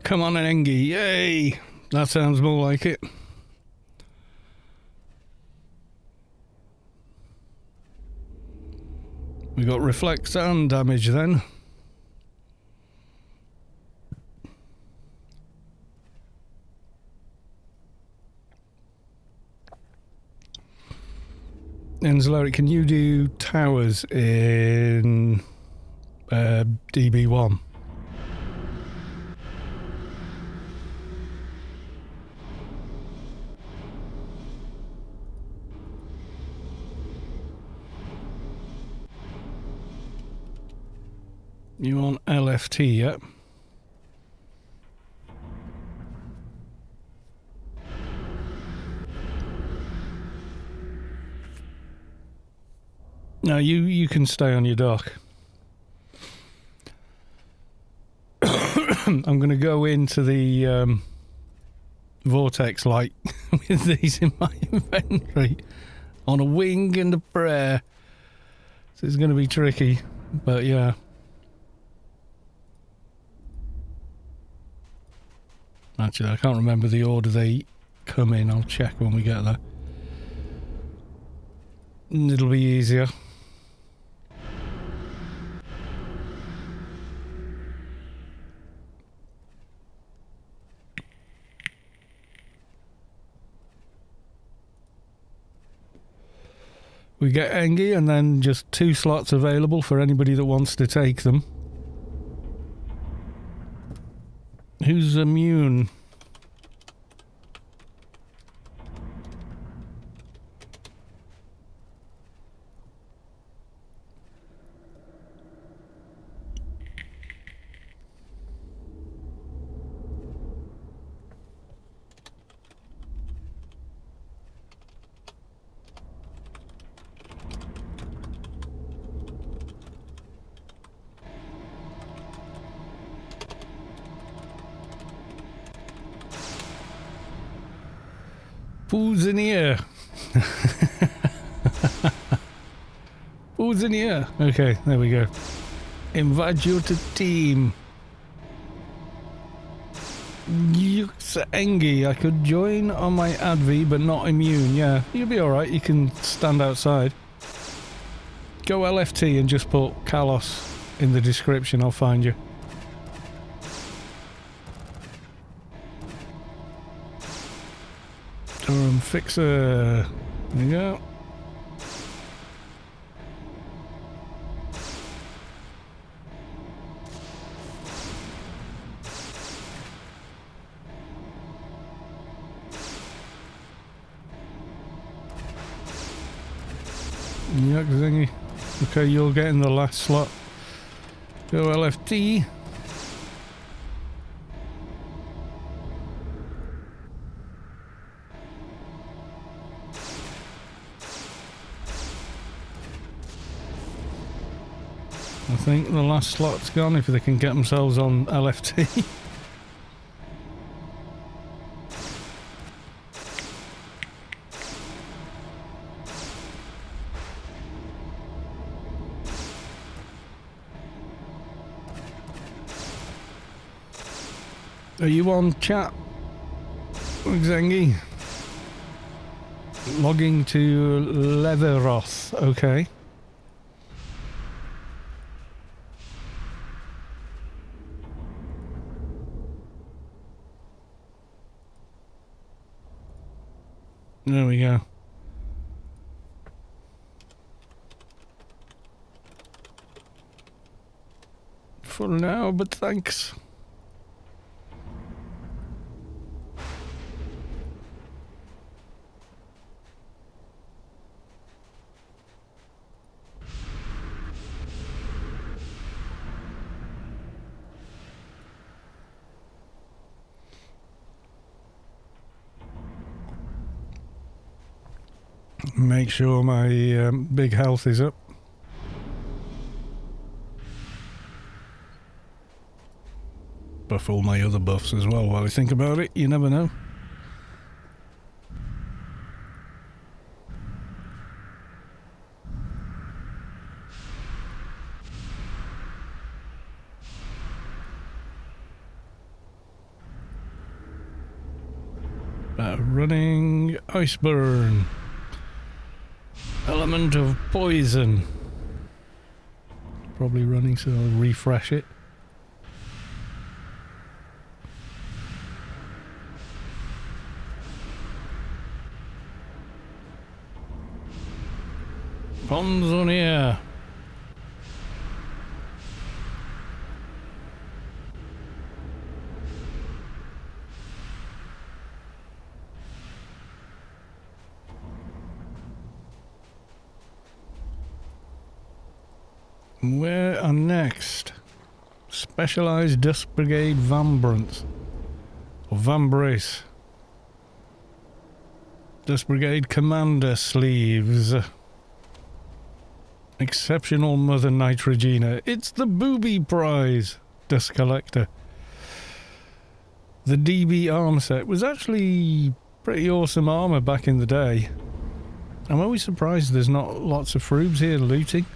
Come on, an Engie. Yay! That sounds more like it. We got reflex and damage then. Enzalari, can you do towers in DB1? You want LFT, yeah? No, you can stay on your dock. I'm going to go into the Vortexx light with these in my inventory on a wing and a prayer. So it's going to be tricky, but yeah. Actually, I can't remember the order they come in. I'll check when we get there. It'll be easier. We get Engie and then just 2 slots available for anybody that wants to take them. Who's immune? Who's in here? Who's in here? Okay, there we go. Invite you to team. Yux Engie. I could join on my Advi, but not immune. Yeah, you'll be alright. You can stand outside. Go LFT and just put Kalos in the description. I'll find you. Durham Fixer. There you go. Yuck, zingy. Okay, you'll get in the last slot. Go LFT. I think the last slot's gone if they can get themselves on LFT. Are you on chat, Zengi? Logging to Leatheroth, okay. There we go. For now, but thanks. Make sure my big health is up. Buff all my other buffs as well while I think about it, you never know. Running Iceburn. Element of poison. Probably running, so I'll refresh it. Ponds on here. Where are next? Specialized Dust Brigade Vambrance. Or Vambrace. Dust Brigade Commander Sleeves. Exceptional Mother Nitrogena. It's the booby prize, Dust Collector. The DB armor set was actually pretty awesome armor back in the day. I'm always surprised there's not lots of froobs here looting.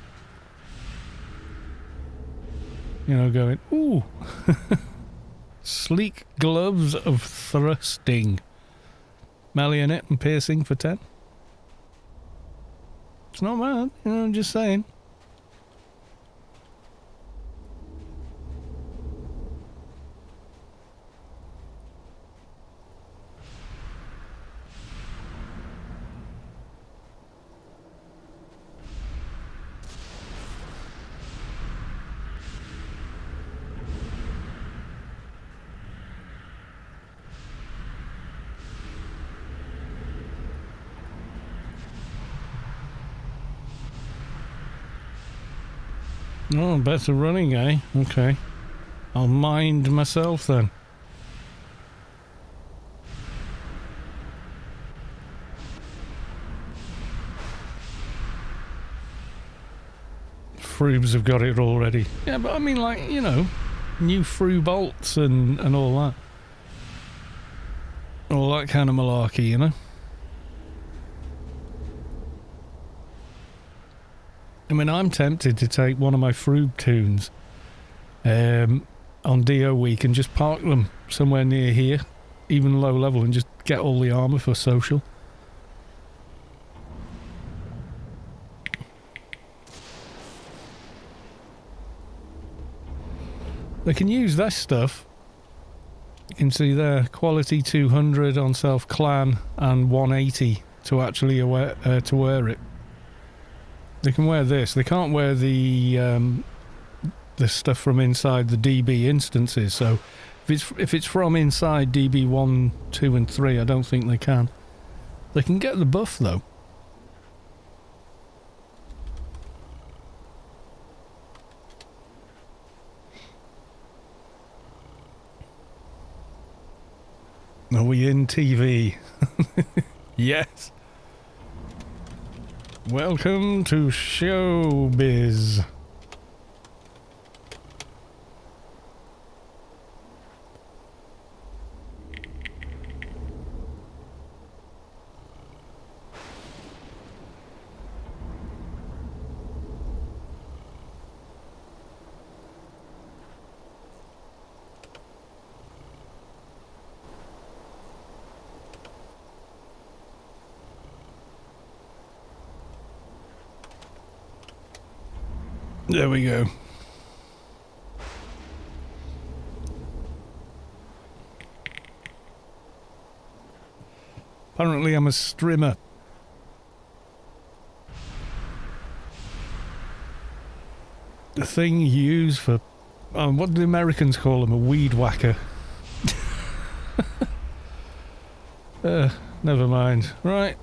You know, going, ooh. Sleek gloves of thrusting. Marionette and piercing for 10. It's not bad, you know, I'm just saying. Oh, better running, eh? Okay. I'll mind myself then. Froobs have got it already. Yeah, but I mean, like, you know, new froob bolts and all that. All that kind of malarkey, you know? I mean, I'm tempted to take one of my froob toons on DIO week and just park them somewhere near here, even low level, and just get all the armour for social. They can use this stuff. You can see there, quality 200 on self-clan and 180 to actually to wear it. They can wear this. They can't wear the stuff from inside the DB instances. So if it's from inside DB 1, 2 and 3, I don't think they can. They can get the buff though. Are we in TV? Yes. Welcome to Showbiz. There we go. Apparently I'm a strimmer. The thing you use for... what do the Americans call them? A weed whacker. Never mind. Right.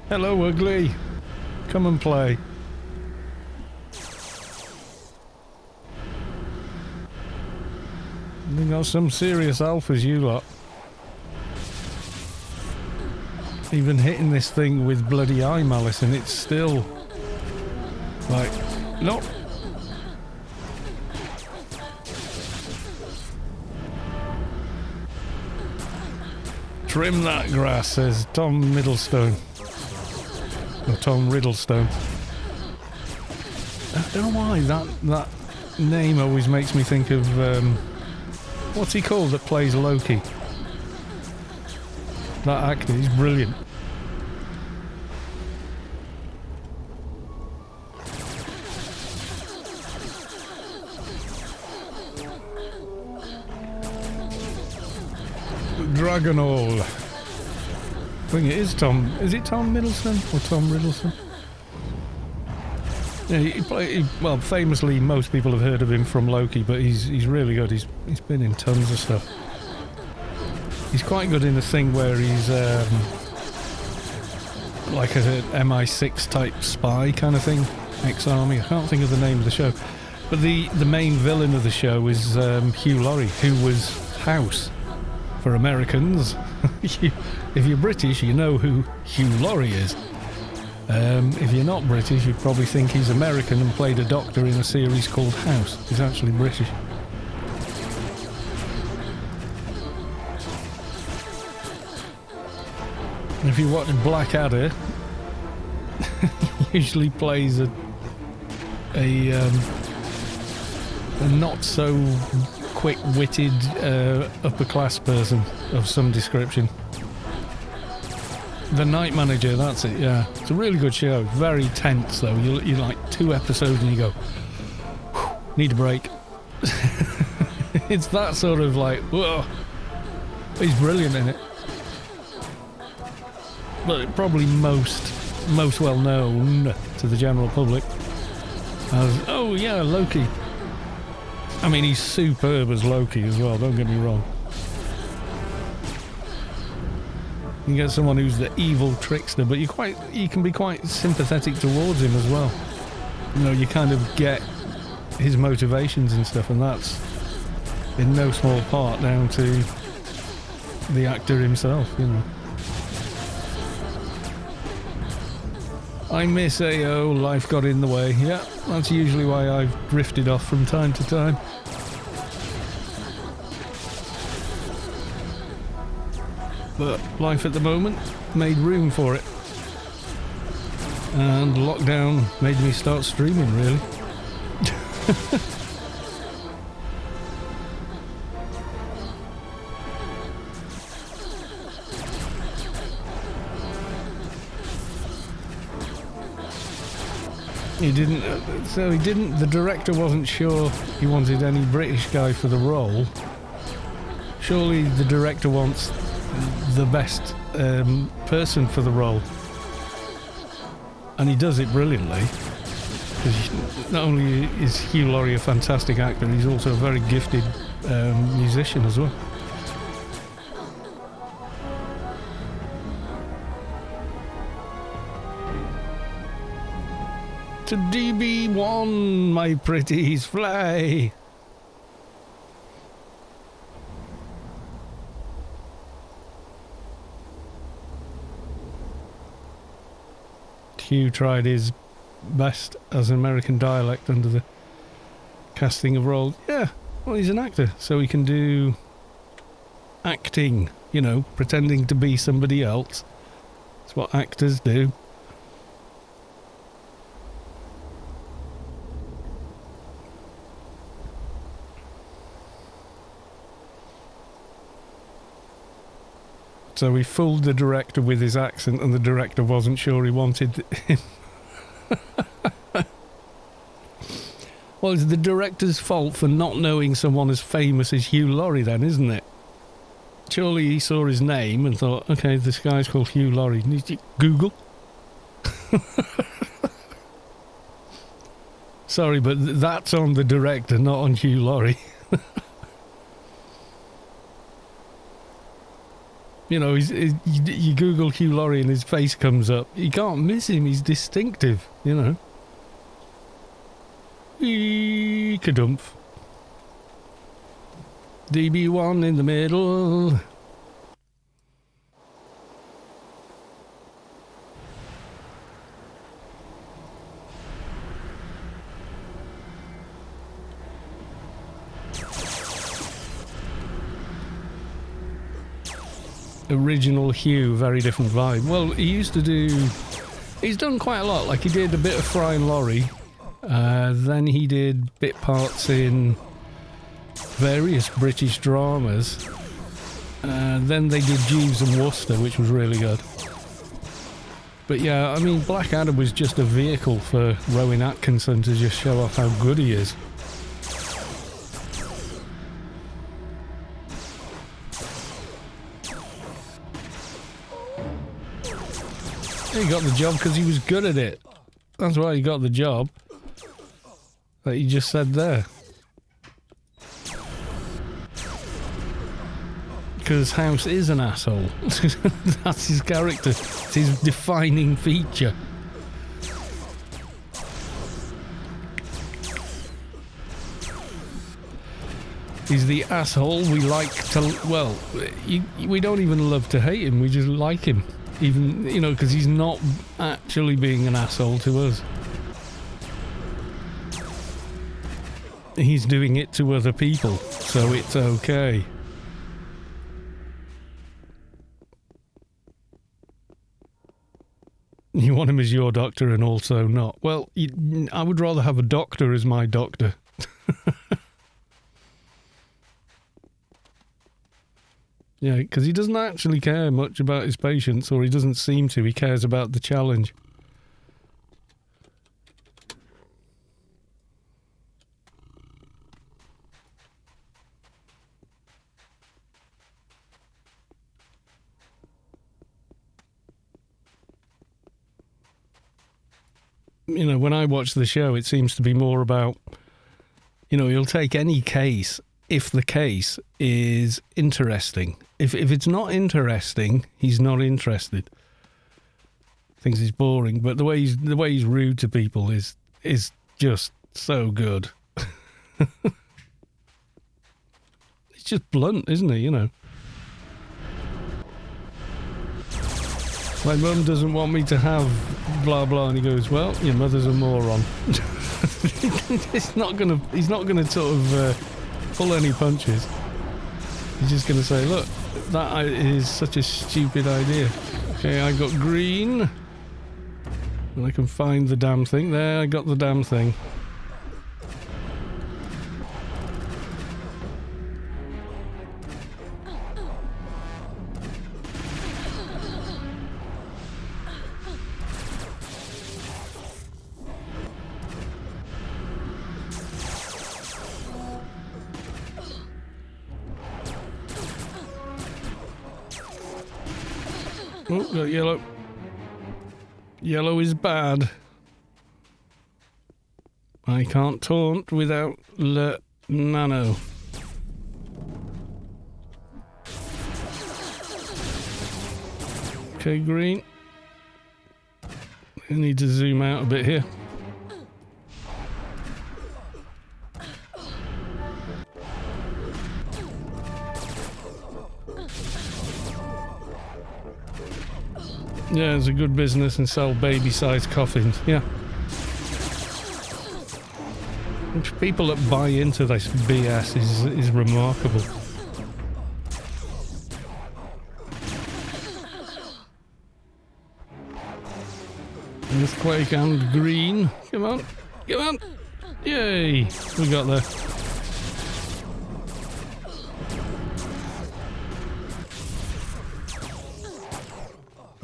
Hello, ugly. Come and play. You got some serious alphas, you lot. Even hitting this thing with bloody eye malice and it's still like, nope. Trim that grass, says Tom Middlestone. Or Tom Riddlestone. I don't know why that name always makes me think of what's he called that plays Loki? That actor, he's brilliant. Dragonall. I think it is Tom. Is it Tom Middleton or Tom Riddleston? Yeah, well, famously, most people have heard of him from Loki, but he's really good. He's been in tons of stuff. He's quite good in the thing where he's like an MI6 type spy kind of thing, ex-army. I can't think of the name of the show, but the main villain of the show is Hugh Laurie, who was House for Americans. If you're British, you know who Hugh Laurie is. If you're not British, you'd probably think he's American and played a doctor in a series called House. He's actually British. If you watch Blackadder, he usually plays a not so quick-witted upper-class person of some description. The Night Manager, that's it, yeah. It's a really good show. Very tense, though. You like 2 episodes and you go, need a break. It's that sort of like, whoa. He's brilliant in it. But probably most well known to the general public as, oh yeah, Loki. I mean, he's superb as Loki as well, don't get me wrong. You get someone who's the evil trickster, but you can be quite sympathetic towards him as well. You know, you kind of get his motivations and stuff, and that's in no small part down to the actor himself, you know. I miss AO, life got in the way. Yeah, that's usually why I've drifted off from time to time. But life at the moment made room for it. And lockdown made me start streaming, really. The director wasn't sure he wanted any British guy for the role. Surely the director wants the best person for the role. And he does it brilliantly. Because not only is Hugh Laurie a fantastic actor, he's also a very gifted musician as well. To DB1, my pretties, fly! Hugh tried his best as an American dialect under the casting of roles. Yeah, well, he's an actor, so he can do acting, you know, pretending to be somebody else. That's what actors do. So he fooled the director with his accent, and the director wasn't sure he wanted him. Well, it's the director's fault for not knowing someone as famous as Hugh Laurie then, isn't it? Surely he saw his name and thought, okay, this guy's called Hugh Laurie. Need you Google? Sorry, but that's on the director, not on Hugh Laurie. You know, you Google Hugh Laurie and his face comes up. You can't miss him. He's distinctive, you know. Eek-a-dumph. DB1 in the middle. Original Hugh, very different vibe. Well, he's done quite a lot. Like, he did a bit of Fry and Laurie, then he did bit parts in various British dramas, then they did Jeeves and Wooster, which was really good. But yeah, I mean, Blackadder was just a vehicle for Rowan Atkinson to just show off how good he is. He got the job because he was good at it. That's why he got the job. That you just said there. Because House is an asshole. That's his character. It's his defining feature. He's the asshole we like to... Well, we don't even love to hate him. We just like him. Even, you know, because he's not actually being an asshole to us. He's doing it to other people, so it's okay. You want him as your doctor and also not. Well, I would rather have a doctor as my doctor. Yeah, because he doesn't actually care much about his patients, or he doesn't seem to. He cares about the challenge. You know, when I watch the show, it seems to be more about, you know, he'll take any case if the case is interesting. If it's not interesting, he's not interested. Thinks it's boring, but the way he's rude to people is just so good. He's just blunt, isn't he? You know. My mum doesn't want me to have blah blah, and he goes, "Well, your mother's a moron." He's not gonna sort of pull any punches. He's just gonna say, "Look, that is such a stupid idea." Okay, I got green, and I can find the damn thing. There, I got the damn thing. Oh, got yellow. Yellow is bad. I can't taunt without le nano. Okay, green. I need to zoom out a bit here. Yeah, it's a good business and sell baby-sized coffins. Yeah. Which people that buy into this BS is remarkable. Earthquake and green. Come on. Come on. Yay. We got there.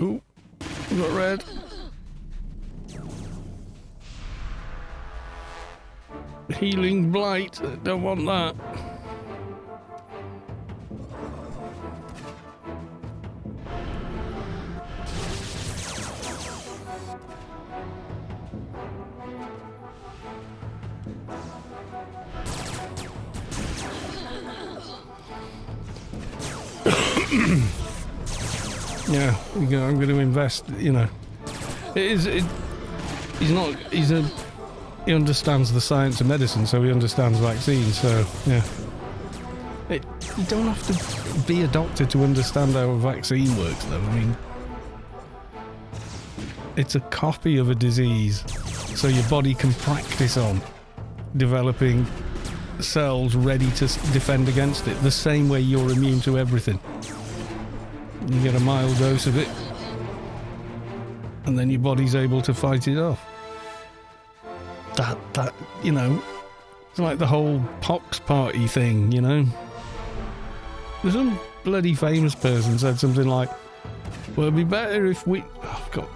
Ooh. We got red. Healing blight. Don't want that. Yeah, I'm going to invest, you know. He understands the science of medicine, so he understands vaccines, so, yeah. You don't have to be a doctor to understand how a vaccine works, though. I mean, it's a copy of a disease, so your body can practice on developing cells ready to defend against it, the same way you're immune to everything. You get a mild dose of it, and then your body's able to fight it off. That, you know, it's like the whole pox party thing, you know. There's some bloody famous person said something like, well, it'd be better if we... Oh, I've got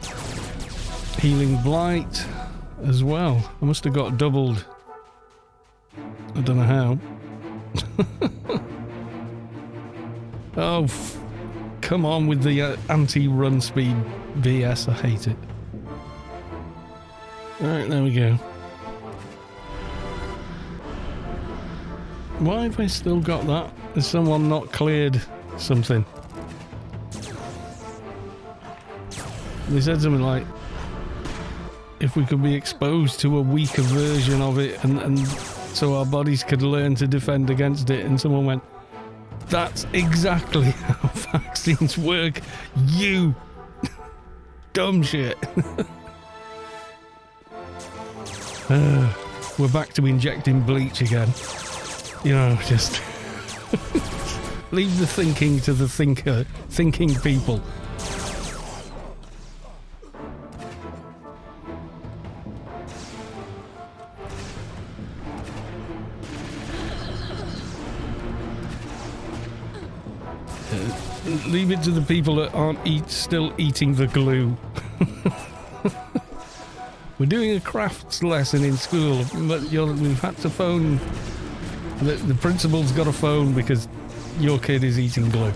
healing blight as well. I must have got doubled. I don't know how. Oh, come on with the anti-run speed BS. I hate it. Alright, there we go. Why have I still got that? Has someone not cleared something? They said something like, if we could be exposed to a weaker version of it and so our bodies could learn to defend against it, and someone went, that's exactly how vaccines work, you dumb shit. We're back to injecting bleach again. You know, just leave the thinking to the thinking people. Leave it to the people that aren't still eating the glue. We're doing a crafts lesson in school, but we've had to phone. The principal's got a phone because your kid is eating glue.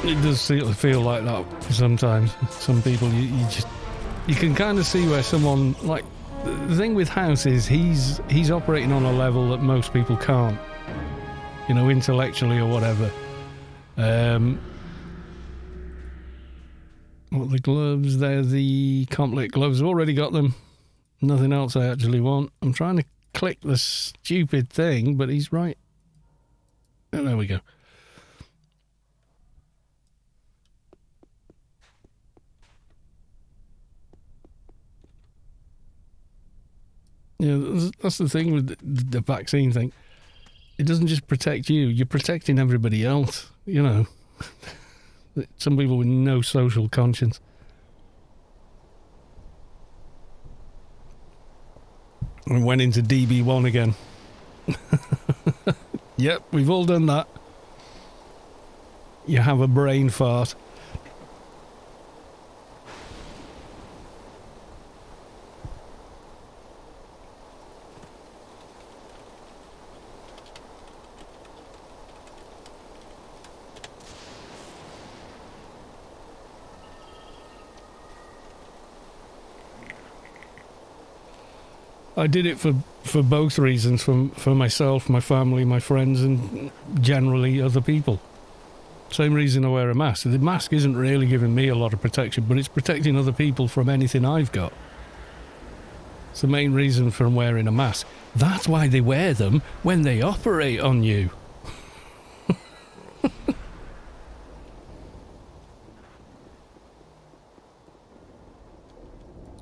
It does feel like that sometimes. Some people, you can kind of see where someone, like, the thing with House is he's operating on a level that most people can't, you know, intellectually or whatever. What the gloves? They're the Complet gloves. I've already got them. Nothing else I actually want. I'm trying to click the stupid thing, but he's right. Oh, there we go. Yeah, that's the thing with the vaccine thing. It doesn't just protect you, you're protecting everybody else, you know. Some people with no social conscience. I went into DB1 again. Yep, we've all done that. You have a brain fart. I did it for both reasons, for myself, my family, my friends, and generally other people. Same reason I wear a mask. The mask isn't really giving me a lot of protection, but it's protecting other people from anything I've got. It's the main reason for wearing a mask. That's why they wear them when they operate on you.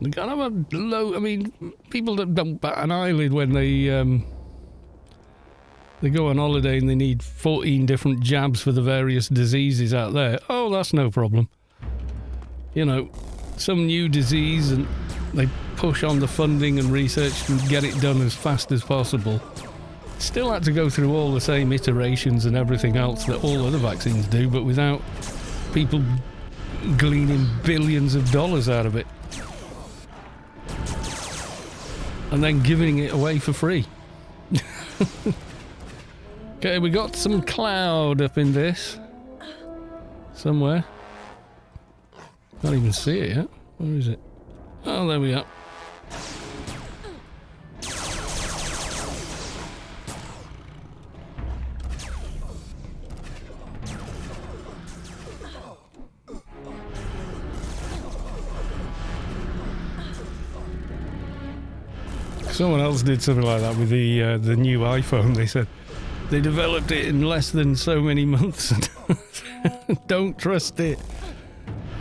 They kind of a low. I mean, people that don't bat an eyelid when they go on holiday and they need 14 different jabs for the various diseases out there. Oh, that's no problem. You know, some new disease and they push on the funding and research and get it done as fast as possible. Still had to go through all the same iterations and everything else that all other vaccines do, but without people gleaning billions of dollars out of it. And then giving it away for free. Okay, we got some cloud up in this. Somewhere. Can't even see it yet. Where is it? Oh, there we are. Someone else did something like that with the new iPhone. They said they developed it in less than so many months. Don't trust it.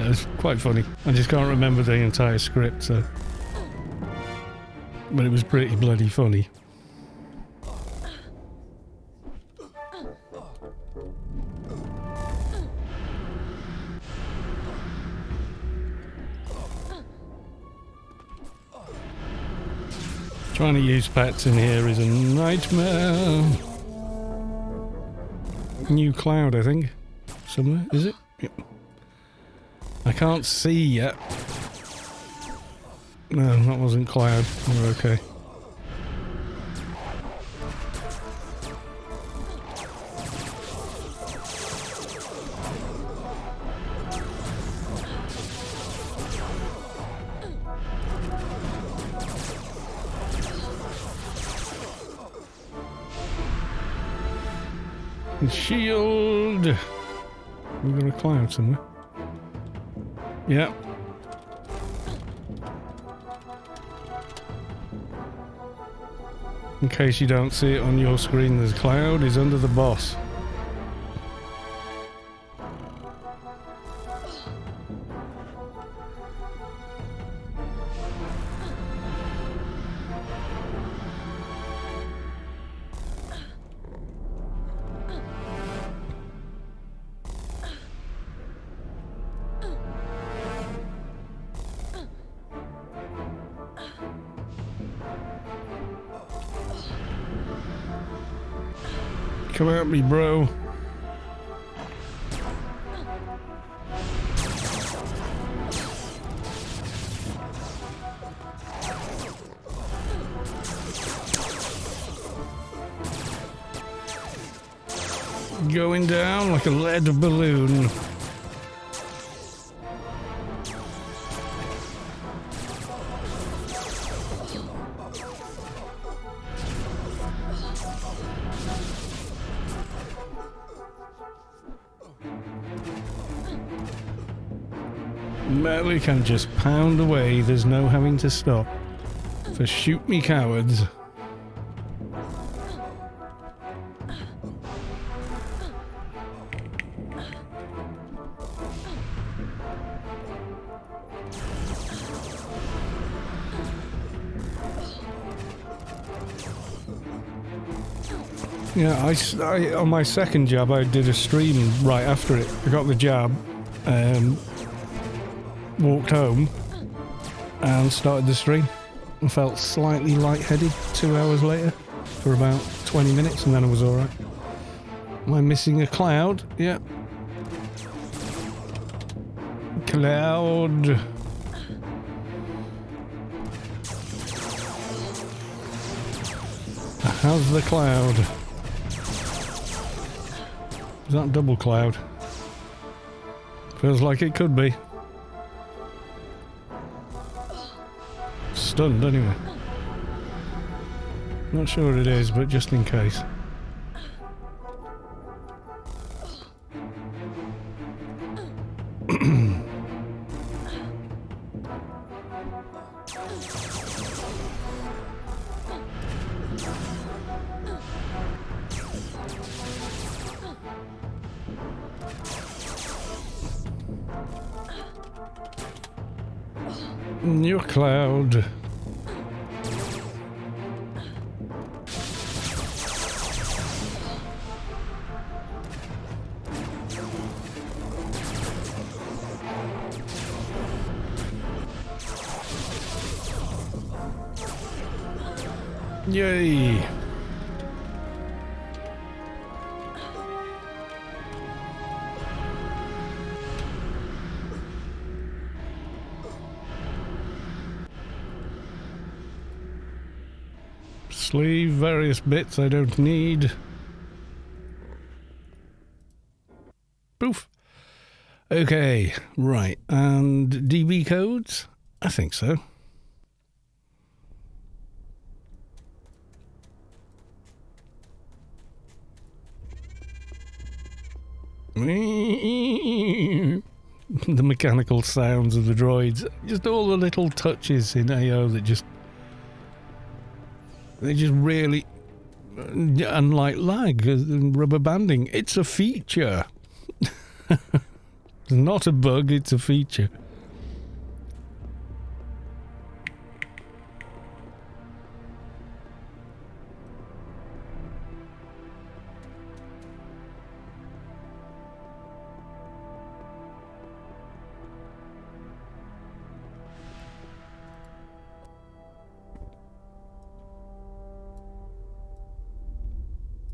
It was quite funny. I just can't remember the entire script, so. But it was pretty bloody funny. Trying to use pets in here is a nightmare. New cloud, I think. Somewhere, is it? Yep. I can't see yet. No, that wasn't cloud. We're okay. Shield! We've got a cloud somewhere. Yep. In case you don't see it on your screen, there's cloud is under the boss. Come at me, bro. Going down like a lead balloon. Melee can just pound away, there's no having to stop. For shoot me cowards. Yeah, I on my second jab I did a stream right after it. I got the jab, walked home and started the stream. I felt slightly lightheaded 2 hours later for about 20 minutes and then I was alright. Am I missing a cloud? Yeah. Cloud. How's the cloud? Is that double cloud? Feels like it could be. Stunned anyway. Not sure what it is, but just in case. Your cloud. Yay! Sleeve various bits I don't need. Poof. Okay, right. And DB codes? I think so. The mechanical sounds of the droids. Just all the little touches in AO that just... They just really, unlike lag and rubber banding, it's a feature. It's not a bug, it's a feature.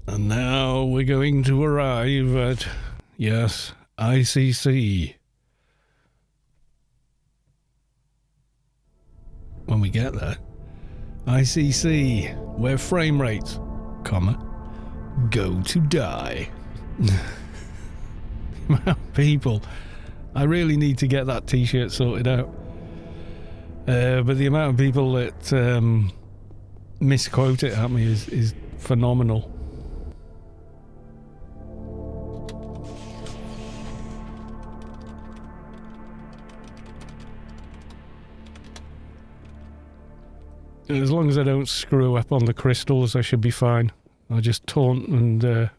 And now we're going to arrive at, yes, ICC. When we get there. ICC, where frame rates, comma, go to die. People, I really need to get that t-shirt sorted out. But the amount of people that misquote it at me is phenomenal. As long as I don't screw up on the crystals, I should be fine. I just taunt and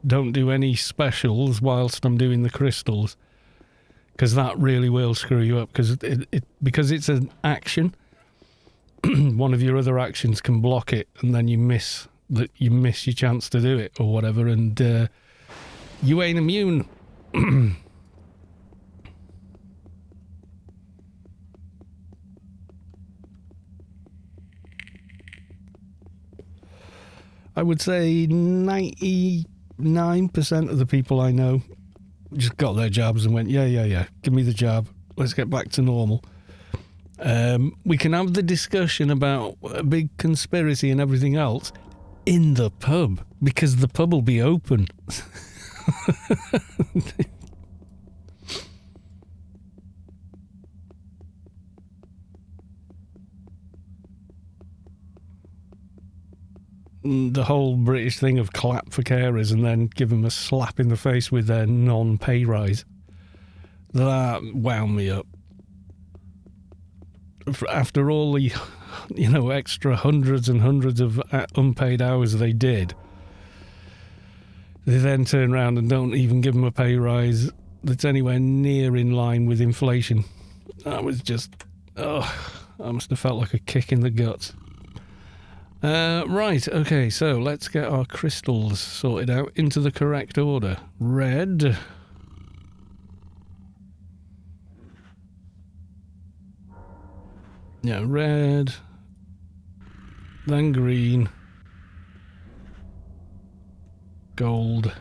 don't do any specials whilst I'm doing the crystals. Because that really will screw you up. Because it's an action, one of your other actions can block it, and then you miss your chance to do it or whatever, and you ain't immune. I would say 99% of the people I know just got their jabs and went, yeah, give me the jab. Let's get back to normal. We can have the discussion about a big conspiracy and everything else in the pub, because the pub will be open. The whole British thing of clap for carers and then give them a slap in the face with their non-pay rise. That wound me up. After all the, extra hundreds and hundreds of unpaid hours they did, they then turn around and don't even give them a pay rise that's anywhere near in line with inflation. That was just, I must have felt like a kick in the guts. Right, okay, so let's get our crystals sorted out into the correct order. Red. Yeah, red. Then green. Gold.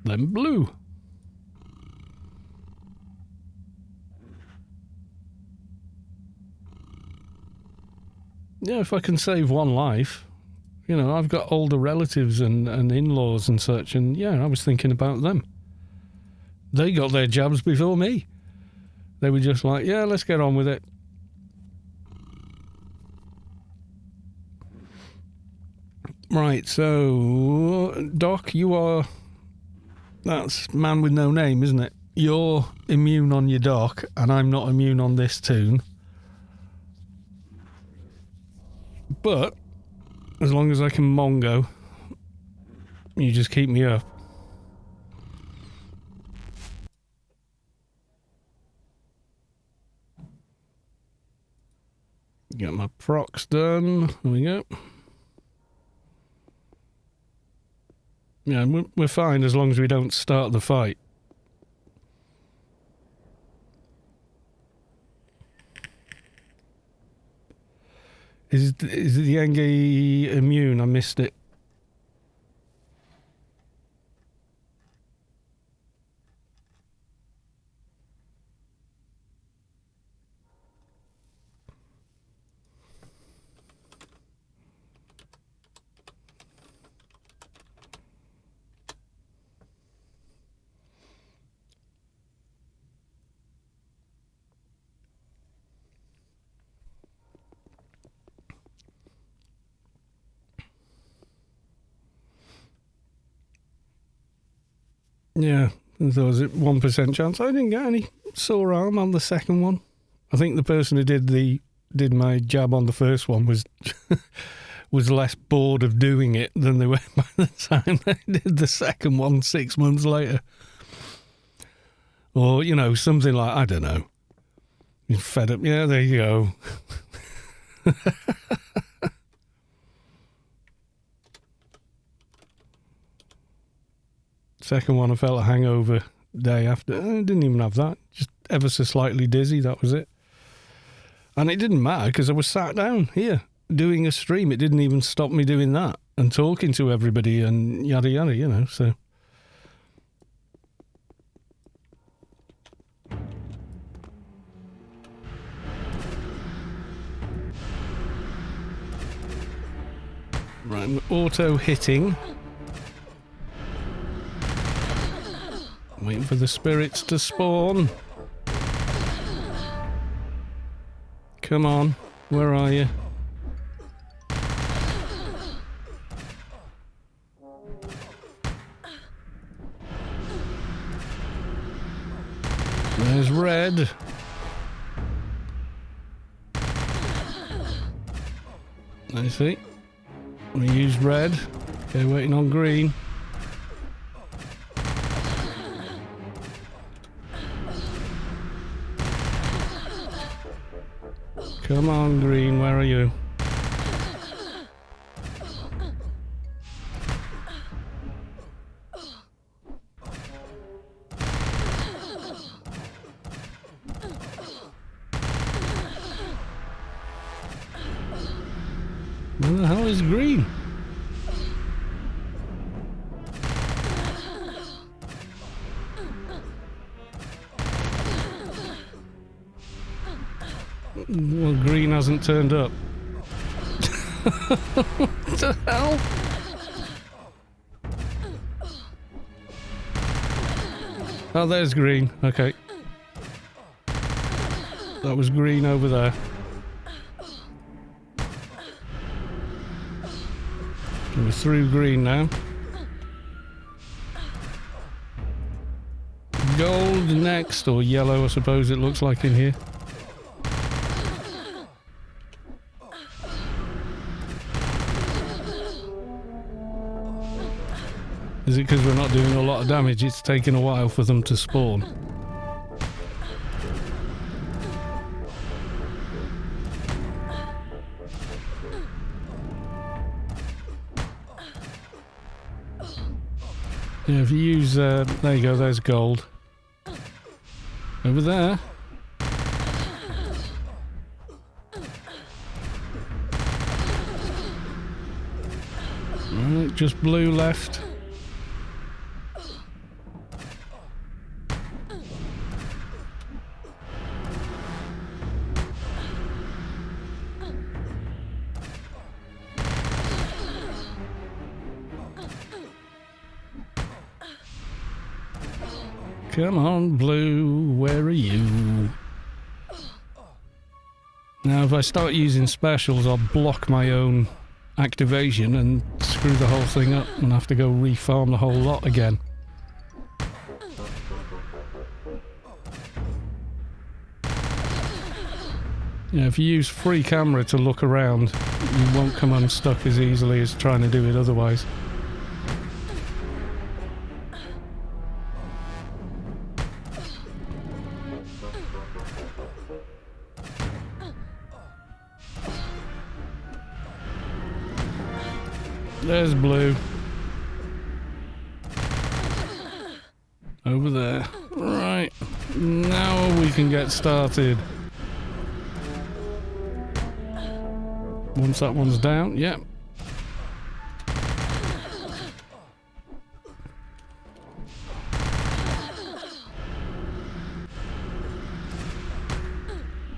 Then blue. Yeah, if I can save one life. I've got older relatives and in-laws and such, and yeah, I was thinking about them. They got their jabs before me. They were just like, yeah, let's get on with it. Right, so Doc, that's man with no name, isn't it? You're immune on your doc, and I'm not immune on this toon. But as long as I can mongo, you just keep me up. Get my procs done. There we go. Yeah, we're fine as long as we don't start the fight. Is the Enge immune? I missed it. Yeah, there was a 1% chance. I didn't get any sore arm on the second one. I think the person who did my jab on the first one was was less bored of doing it than they were by the time they did the second one 6 months later. Or, something like, I don't know. You're fed up. Yeah, there you go. Second one, I felt a hangover day after. I didn't even have that. Just ever so slightly dizzy, that was it. And it didn't matter because I was sat down here doing a stream. It didn't even stop me doing that and talking to everybody and yada yada, so. Right, I'm auto hitting. Waiting for the spirits to spawn. Come on, where are you? There's red. I see. We used red. Okay, waiting on green. Come on, green, where are you? Where the hell is green? Well, green hasn't turned up. What the hell? Oh, there's green. Okay. That was green over there. We're through green now. Gold next, or yellow I suppose it looks like in here. Is it because we're not doing a lot of damage? It's taking a while for them to spawn. Yeah, if you use, there you go, there's gold. Over there. Right, just blue left. Come on, blue, where are you? Now, if I start using specials, I'll block my own activation and screw the whole thing up and have to go refarm the whole lot again. Yeah, if you use free camera to look around, you won't come unstuck as easily as trying to do it otherwise. There's blue. Over there. Right. Now we can get started. Once that one's down, yep.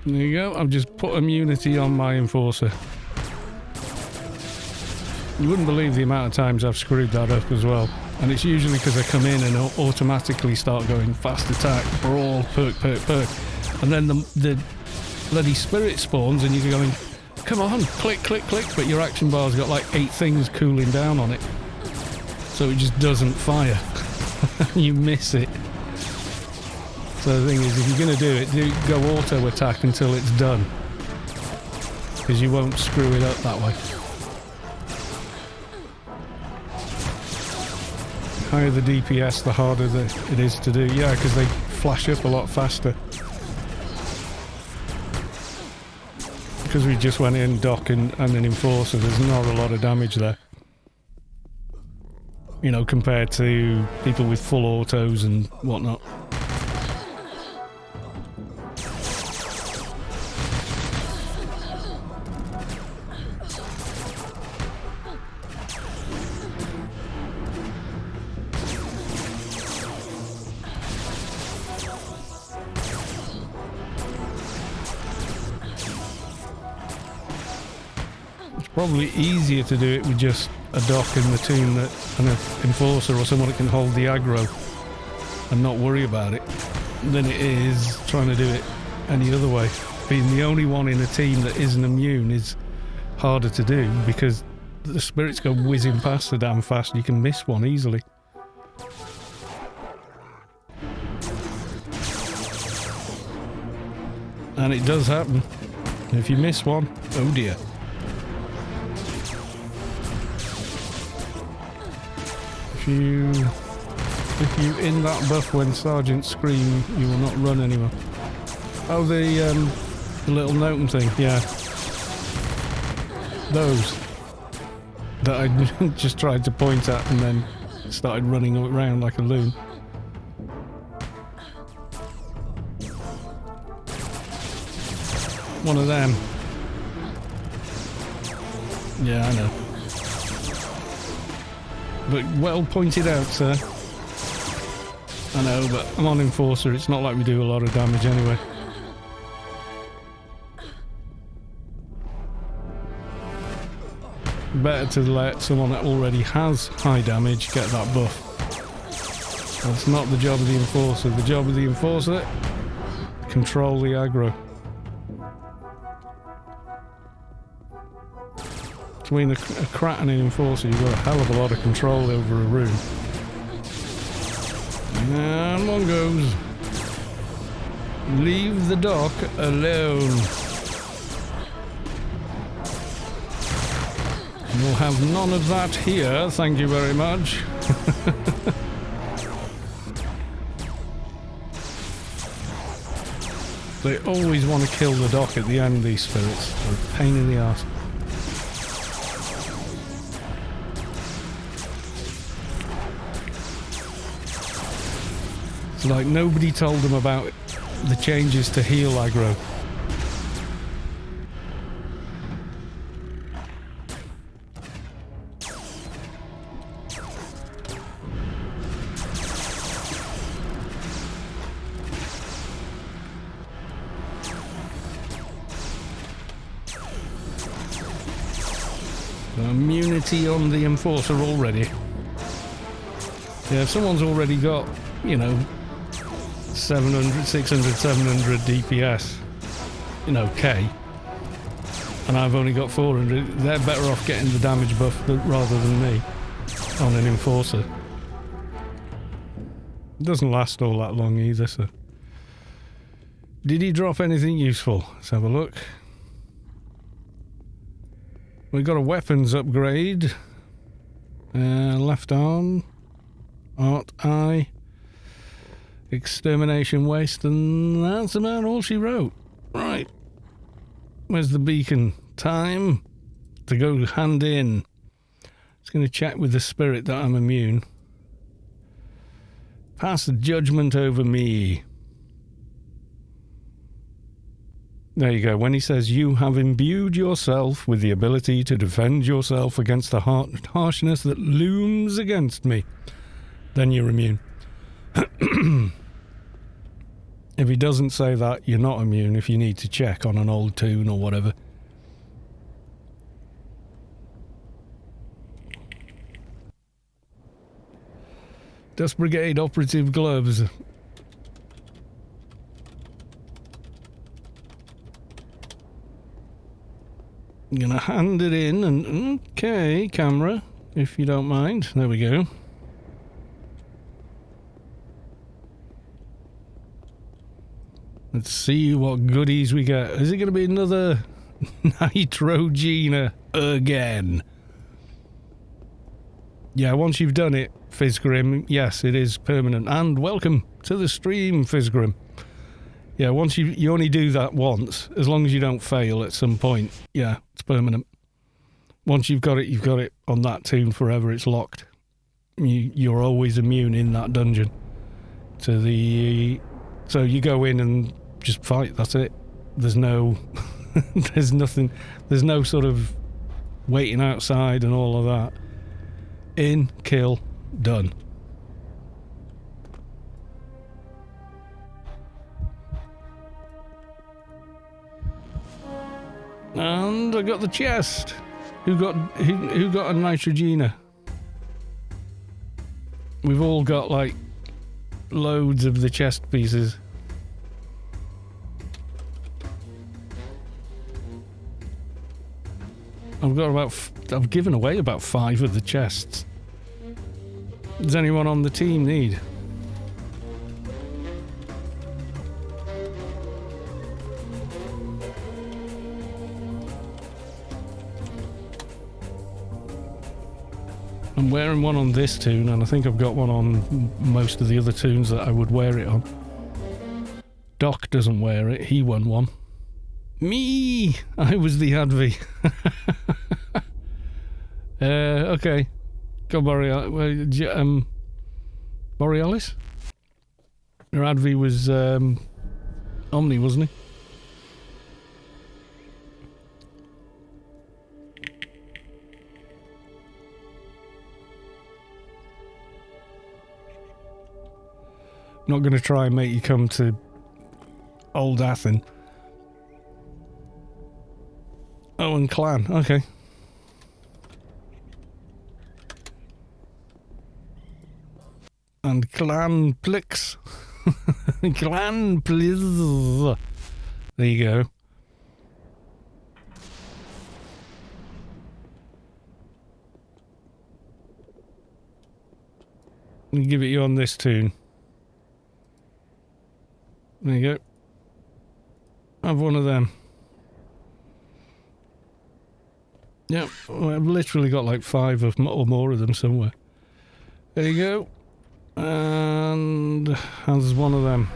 There you go. I've just put immunity on my enforcer. You wouldn't believe the amount of times I've screwed that up as well. And it's usually because I come in and automatically start going fast attack, brawl, perk, perk, perk. And then the bloody spirit spawns and you're going, come on, click, click, click. But your action bar's got like 8 things cooling down on it. So it just doesn't fire. You miss it. So the thing is, if you're going to do it, go auto attack until it's done. Because you won't screw it up that way. The higher the DPS, the harder it is to do. Yeah, because they flash up a lot faster. Because we just went in dock and an enforcer, there's not a lot of damage there. You know, compared to people with full autos and whatnot. Probably easier to do it with just a dock and the toon that and an enforcer or someone that can hold the aggro and not worry about it than it is trying to do it any other way. Being the only one in a team that isn't immune is harder to do because the spirits go whizzing past so damn fast you can miss one easily. And it does happen. If you miss one, oh dear. If you in that buff when sergeants scream, you will not run anymore. Oh, the little note thing, yeah. Those that I just tried to point at and then started running around like a loon. One of them. Yeah, I know. But well pointed out, sir. I know, but I'm on enforcer. It's not like we do a lot of damage anyway. Better to let someone that already has high damage get that buff. That's not the job of the Enforcer. The job of the Enforcer, control the aggro. Between a Krat and an Enforcer, you've got a hell of a lot of control over a room. And one goes. Leave the dock alone. You'll have none of that here, thank you very much. They always want to kill the dock at the end, these spirits. They're a pain in the arse. It's like nobody told them about the changes to heal aggro. Immunity on the Enforcer already. Yeah, if someone's already got, you know, 700, 600, 700 DPS, you know, K, and I've only got 400, they're better off getting the damage buff rather than me on an Enforcer. It doesn't last all that long either, so. Did he drop anything useful? Let's have a look. We got a weapons upgrade. Left arm. Art eye. Extermination waste, and that's about all she wrote. Right. Where's the beacon? Time to go hand in. Just going to check with the spirit that I'm immune. Pass the judgment over me. There you go. When he says you have imbued yourself with the ability to defend yourself against the harshness that looms against me, then you're immune. If he doesn't say that, you're not immune if you need to check on an old toon or whatever. Dust Brigade operative gloves. I'm gonna hand it in and... Okay, camera, if you don't mind. There we go. Let's see what goodies we get. Is it going to be another Nitrogena again? Yeah, once you've done it, Fizzgrim, yes, it is permanent. And welcome to the stream, Fizzgrim. Yeah, once you only do that once, as long as you don't fail at some point. Yeah, it's permanent. Once you've got it on that toon forever, it's locked. You're always immune in that dungeon. So you go in and just fight, that's it. There's no there's nothing, there's no sort of waiting outside and all of that. In, kill, done. And I got the chest. Who got a Nitrogena? We've all got like loads of the chest pieces. I've given away about 5 of the chests. Does anyone on the team need? I'm wearing one on this toon, and I think I've got one on most of the other toons that I would wear it on. Doc doesn't wear it, he won one. Me! I was the Advi. Okay. Go Borealis? Or Advi was Omni, wasn't he? Not going to try and make you come to Old Athen. Oh, and Clan, okay. And Clan Plix. Clan Plix. There you go. I'll give it you on this tune. There you go. Have one of them. Yep, well, I've literally got like 5 or more of them somewhere. There you go. And there's one of them.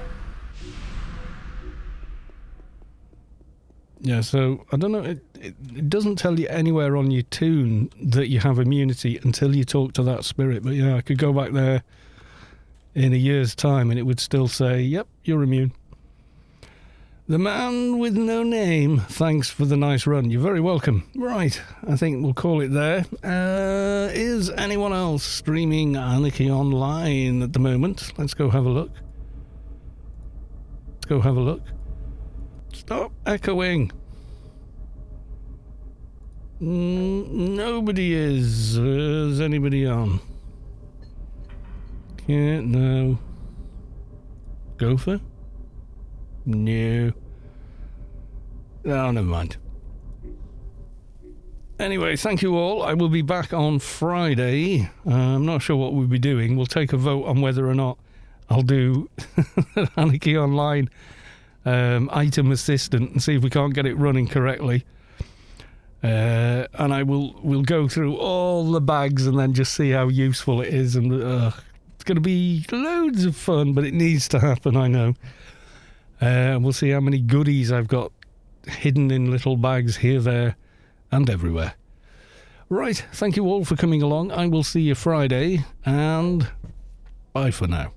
Yeah, so I don't know, it doesn't tell you anywhere on your tune that you have immunity until you talk to that spirit. But yeah, I could go back there in a year's time and it would still say, yep, you're immune. The man with no name, thanks for the nice run. You're very welcome. Right, I think we'll call it there. Is anyone else streaming Anarchy online at the moment? Let's go have a look. Let's go have a look. Stop echoing. Nobody is. Is anybody on? Yeah, no. Gopher? No. Oh, never mind. Anyway, thank you all. I will be back on Friday. I'm not sure what we'll be doing. We'll take a vote on whether or not I'll do Anarchy Online item assistant and see if we can't get it running correctly. And we'll go through all the bags and then just see how useful it is. And it's going to be loads of fun, but it needs to happen, I know. We'll see how many goodies I've got hidden in little bags here, there, and everywhere. Right, thank you all for coming along. I will see you Friday, and bye for now.